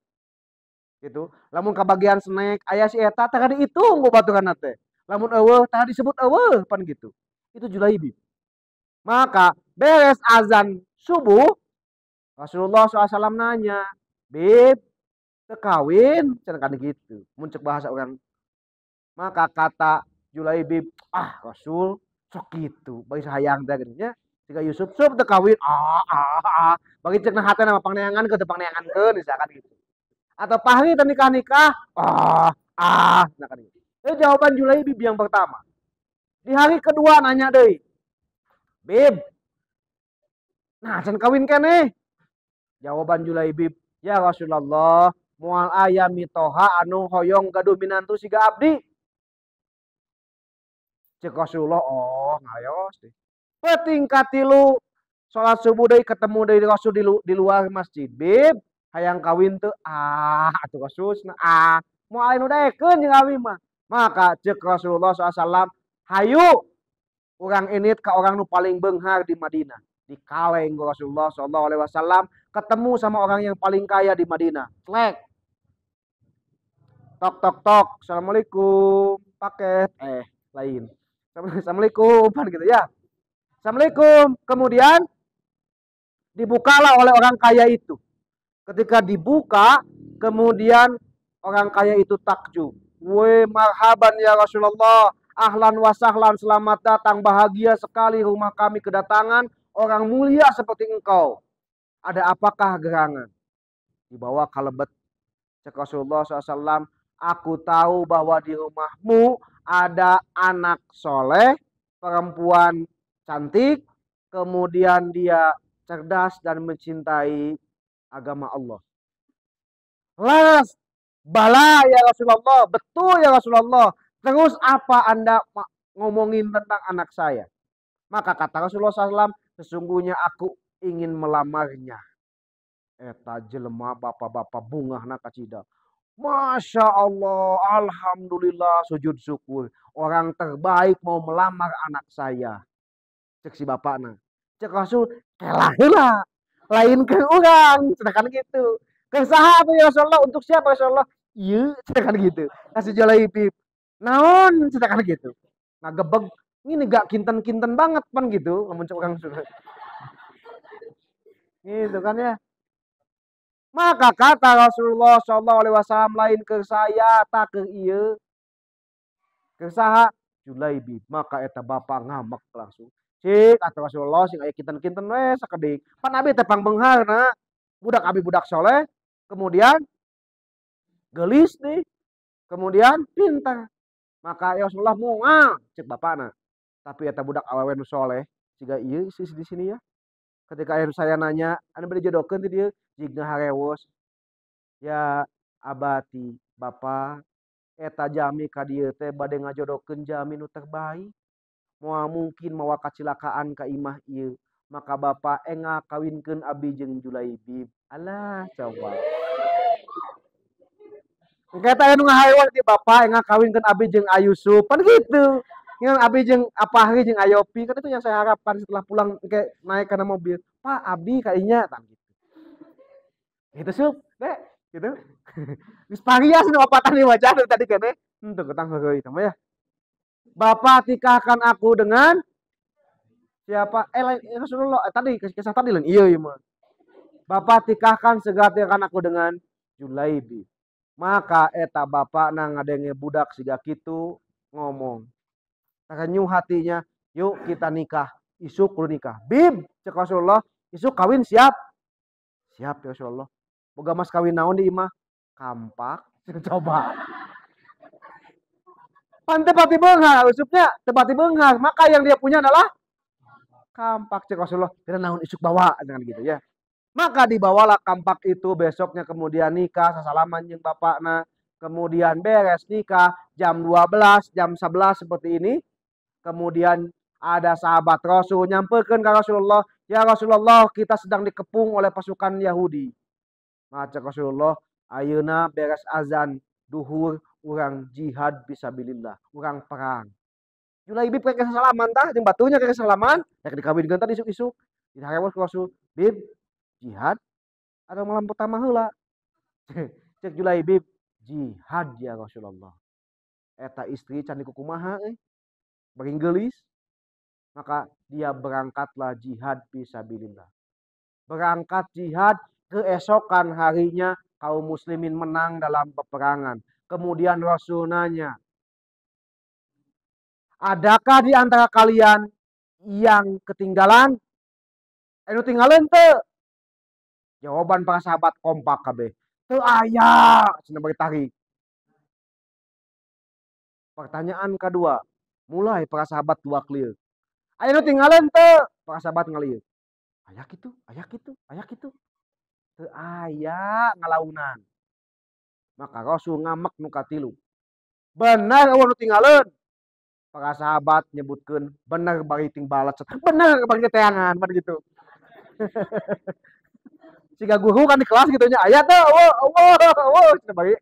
Gitu. Lamun kabagian snack aya si eta teh dihitung ku baturanna teh. Lamun eueuh tah disebut eueuh pan gitu. Itu Julaibib. Maka beres azan subuh Rasulullah SAW nanya, "Bib, kawin?" Cenah gitu. Muncul bahasa orang. Maka kata Julaibib, Rasul sok gitu. Bagi sayang teh geunya. Jika Yusuf teu kawin, bagi cek na hatena mah pangneangan ke teu pangneangankeun misalkan gitu. Atau Fahri nikah-nikah, nah kan gitu. Itu jawaban Julaibib yang pertama. Di hari kedua nanya deui, "Bib, nah can kawin keneh?" Jawaban Julaibib, "Ya Rasulullah, moal aya mitoha anu hoyong gaduh minantu siga abdi." Cek Rasulullah, ngayos deh. Peting katilu salat subuh deui ketemu deui Rasul di luar masjid. "Bib, hayang kawin teu?" Atuh Rasulna, moal anu daekeun jeung abi mah. Maka cek Rasulullah SAW, "Hayu urang init ka orang nu paling beunghar di Madinah." Di kaleng Rasulullah SAW ketemu sama orang yang paling kaya di Madinah. Slek. Tok tok tok. Assalamualaikum. Paket. Lain. Assalamualaikum gitu ya. Assalamualaikum. Kemudian dibukalah oleh orang kaya itu. Ketika dibuka, kemudian orang kaya itu takjub. "Weh, marhaban ya Rasulullah. Ahlan wa sahlan, selamat datang, bahagia sekali rumah kami kedatangan orang mulia seperti engkau. Ada apakah gerangan?" Dibawa ke lebet. Cek Rasulullah SAW, "Aku tahu bahwa di rumahmu ada anak soleh, perempuan cantik, kemudian dia cerdas dan mencintai agama Allah." Las, bala ya Rasulullah, betul ya Rasulullah. Terus apa Anda ngomongin tentang anak saya? Maka kata Rasulullah SAW, "Sesungguhnya aku ingin melamarnya." Eta jelema bapak-bapak bungahna kacida. Masya Allah, Alhamdulillah, sujud syukur. Orang terbaik mau melamar anak saya. Cek si bapakna. Cek Rasul, kelah heula. Lain ke orang, sedangkan gitu. Ke saha tuh ya Rasulullah, untuk siapa ya Rasulullah? Iya, sedangkan gitu. Kasih Julaibib. Naon, sedangkan gitu. Nah gebeg, ini gak kinten-kinten banget pan gitu. Namun cek orang sudah. Gitu kan ya. Maka kata Rasulullah Shallallahu Alaihi Wasallam lain ke saya tak ke iya ke saha Julaibib. Maka eta bapak ngamak langsung. Cik kata Rasulullah sing aya kinten-kinten we sakedik. Pan abi teh pangbeungharna. Budak abi budak soleh. Kemudian gelis nih. Kemudian pintar. Maka ya Rasulullah moal cek bapakna. Tapi eta budak awewe nu soleh. Siga iya di sini ya. Ketika saya nanya, anu bade jodokeun ti dieu? Jigna harewos. Ya abati Bapak eta jami ka dieu teh bade ngajodokeun jami nu terbaik. Moal mungkin mawa kacilakaan ka imah ieu. Maka Bapak enga kawinkeun abi jeung Julaibib. Alah coba. Engke teh anu ngahaewan ti Bapak enga kawinkeun abi jeung Ayusuf. Pan gitu. Yang abi jeung Apahri jeung Ayopi kan itu yang saya harapkan setelah pulang engke naik kana mobil. Pak Abi kayaknya kan gitu. Gitu sup, deh, gitu. Geus parias nu opatan di wajah tadi kene. Henteu ketang heureuy tah ya. Bapak nikahkan aku dengan siapa? Lain Rasulullah. Tadi kisah tadi lain. Iya, iya mah. Bapak nikahkan segatikan aku dengan Julaibi. Maka eta bapak nang ngadenge budak siga kitu ngomong. Takanyu hatinya, yuk kita nikah. Isuk kudu nikah. Bib, cek Rasulullah, isuk kawin siap. Siap ya Rasulullah. Boga mas kawin naon di imah? Kampak. Coba. Pan tepati beunghar, usupnya tepati beunghar. Maka yang dia punya adalah kampak. Cek Rasulullah, kira naon isuk bawa dengan gitu ya. Maka dibawalah kampak itu besoknya kemudian nikah sasalaman jeung bapakna. Kemudian beres nikah jam 12, jam 11 seperti ini. Kemudian ada sahabat Rasul nyampekeun ka Rasulullah, "Ya Rasulullah, kita sedang dikepung oleh pasukan Yahudi." Maka Rasulullah, "Ayeuna beres azan duhur urang jihad fisabilillah, urang perang." Julaibib ke kesalaman tah jeung batunya ke kesalaman, yak dikawinkeun tadi isuk-isuk. Diharewos ku Rasul, "Bib, jihad atau malam pertama heula?" Cek Julaibib, "Jihad ya Rasulullah." Eta istri can kumaha euy. Bering gelis. Maka dia berangkatlah jihad fisabilillah. Berangkat jihad, keesokan harinya kaum muslimin menang dalam peperangan. Kemudian Rasul nanya, adakah di antara kalian yang ketinggalan? Anu tinggalan teu? Jawaban para sahabat kompak kabeh. Teu aya, cenah bari tarik. Pertanyaan kedua, mulai para sahabat dua clear. Aya nu tinggalan teu? Para sahabat ngalieu. Aya kitu, aya kitu, aya kitu. Teu aya ngalaunan. Maka Rasul ngamek nu katilu. Benar eueuh nu tinggalan. Para sahabat nyebutkeun bener bari ting balat. Bener bari teangan pan gitu. Siga guru kan di kelas gitu nya aya teh eueuh cenah bari.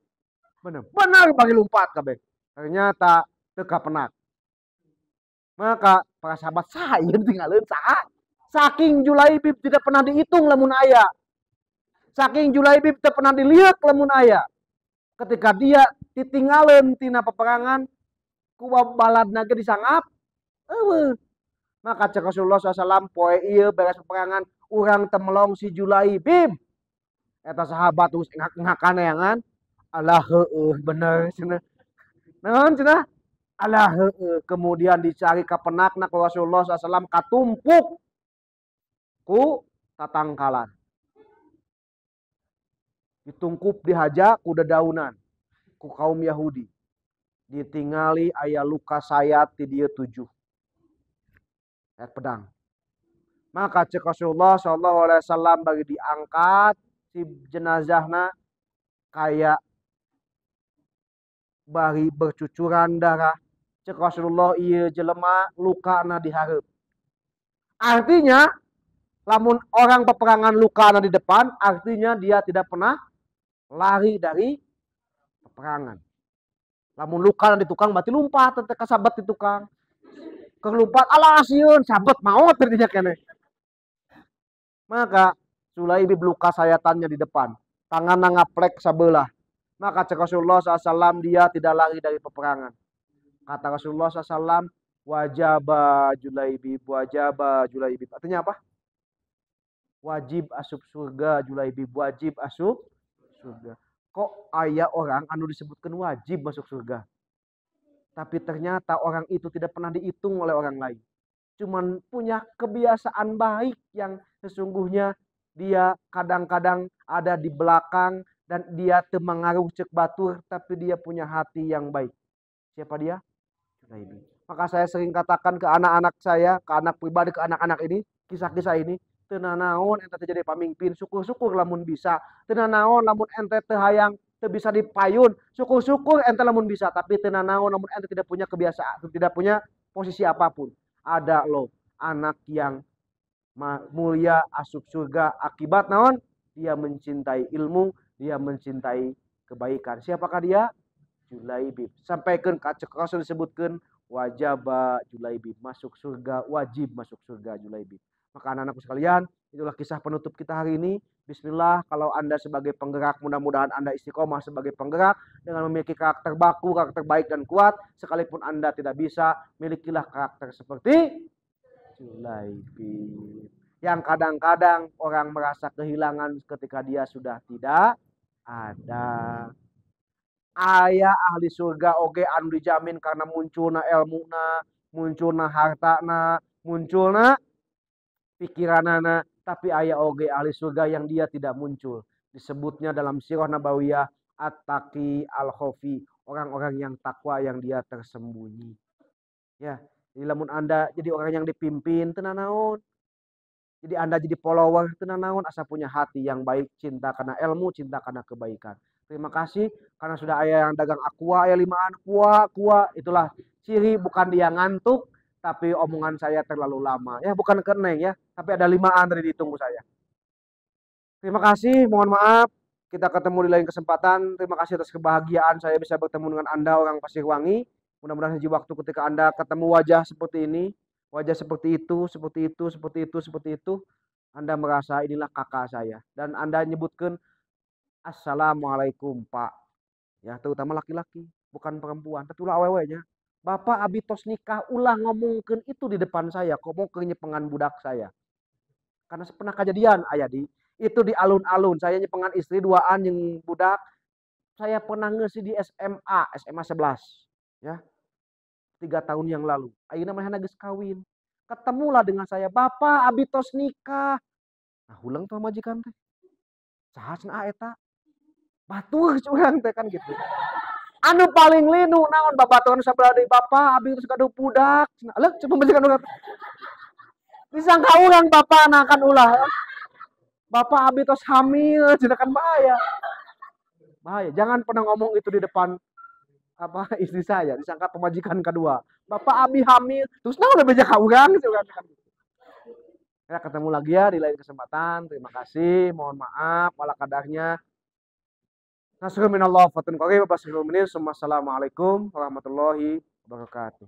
Bener bari lumpat kabeh. Ternyata teu kapenak. Maka para sahabat saha ieu tinggalan saha? Saking Julaibib tidak pernah dihitung lamun aya. Saking Julaibib tidak pernah dilihat lamun aya. Ketika dia ditinggalin tina peperangan, ku baladna ge disangap, maka cek Rasulullah SAW poe ieu beres peperangan, urang temelong si Julaibib. Eta sahabat terus ngakaneangan, alah heueuh bener cenah. Naon cenah? Alah heueuh. Kemudian dicari ka penakna ku Rasulullah SAW katumpuk ku tatangkalan. Ditungkup dihaja ku dedaunan ku kaum Yahudi. Ditingali aya luka sayat ti dieu 7. Sayat pedang. Maka cek Rasulullah sallallahu alaihi wasallam bagi diangkat si jenazahna kayak bari bercucuran darah. Cek Rasulullah ieu jelema lukana dihareup. Artinya lamun orang peperangan lukana di depan, artinya dia tidak pernah lari dari peperangan. Lamun luka di tukang berarti lumpat teh kasabet di tukang. Kelumpat alah sieun sabet maot terdinya kene. Maka Sulaibib luka sayatannya di depan, tangan ngaplek sabelah. Maka cek Rasulullah SAW dia tidak lari dari peperangan. Kata Rasulullah SAW, wajaba Julaibib, wajaba Julaibib. Artinya apa? Wajib asup surga Julaibib, wajib asup surga. Kok aya orang anu disebutkan wajib masuk surga? Tapi ternyata orang itu tidak pernah dihitung oleh orang lain. Cuman punya kebiasaan baik yang sesungguhnya dia kadang-kadang ada di belakang dan dia temengaruh cek batur, tapi dia punya hati yang baik. Siapa dia? Julaibib. Maka saya sering katakan ke anak-anak saya, ke anak pribadi, ke anak-anak ini, kisah-kisah ini, teu naon ente jadi pamimpin, syukur-syukur lamun bisa. Teu naon lamun ente teu hayang teu bisa dipayun, syukur-syukur ente lamun bisa, tapi teu naon lamun ente tidak punya kebiasaan, tidak punya posisi apapun. Ada loh anak yang mulia asup surga akibat naon? Dia mencintai ilmu, dia mencintai kebaikan. Siapakah dia? Julaibib. Sampaikan kacek Rasul disebutkan wajaba Julaibib, masuk surga, wajib masuk surga Julaibib. Maka anak-anakku sekalian, itulah kisah penutup kita hari ini. Bismillah, kalau Anda sebagai penggerak, mudah-mudahan Anda istiqomah sebagai penggerak dengan memiliki karakter baku, karakter baik dan kuat. Sekalipun Anda tidak bisa, milikilah karakter seperti Julaibib. Yang kadang-kadang orang merasa kehilangan ketika dia sudah tidak ada. Aya ahli surga oge anu dijamin karena munculna ilmuna, munculna hartana, munculna pikiranana, tapi aya oge ahli surga yang dia tidak muncul. Disebutnya dalam sirah nabawiyah at-taqi al-khofi, orang-orang yang takwa yang dia tersembunyi. Ya, jadi lamun Anda jadi orang yang dipimpin tenan naon. Jadi Anda jadi follower tenan naon, asa punya hati yang baik, cinta karena ilmu, cinta karena kebaikan. Terima kasih karena sudah ayah yang dagang aqua, ayah limaan, kuah. Itulah ciri bukan dia ngantuk, tapi omongan saya terlalu lama. Ya bukan keneng ya, tapi ada limaan tadi ditunggu saya. Terima kasih, mohon maaf. Kita ketemu di lain kesempatan. Terima kasih atas kebahagiaan saya bisa bertemu dengan Anda orang Pasirwangi. Mudah-mudahan di waktu ketika Anda ketemu wajah seperti ini, wajah seperti itu, seperti itu, seperti itu, seperti itu, Anda merasa inilah kakak saya. Dan Anda nyebutkan Assalamualaikum Pak. Ya, terutama laki-laki, bukan perempuan. Tapi ulah awewe-nya. Bapak abi tos nikah ulah ngomongkeun itu di depan saya, ngomongkeun nyepengan budak saya. Karena pernah kejadian aya itu di alun-alun. Saya nyepengan istri duaan yang budak. Saya pernah ngeusi di SMA 11. Ya. 3 tahun yang lalu. Ayeuna manehna geus kawin. Ketemulah dengan saya, "Bapak abi tos nikah." Nah, hulang tuh majikan teh. Saha cenah eta? Batur curang teh kan gitu. Anu paling linu naon babaturan sabelah deui bapak abi terus gaduh budak. Leuh coba majikan urang. Disangka urang bapak anakan ulah. Bapak abi tos hamil cenah kan bahaya. Bahaya. Jangan pernah ngomong itu di depan istri saya, disangka pemajikan kedua. Bapak abi hamil, terus naon beja ka urang kan. Ya ketemu lagi ya di lain kesempatan. Terima kasih, mohon maaf wala kadarnya. Nasrul minallah fatun qarib. Wassalamualaikum warahmatullahi wabarakatuh.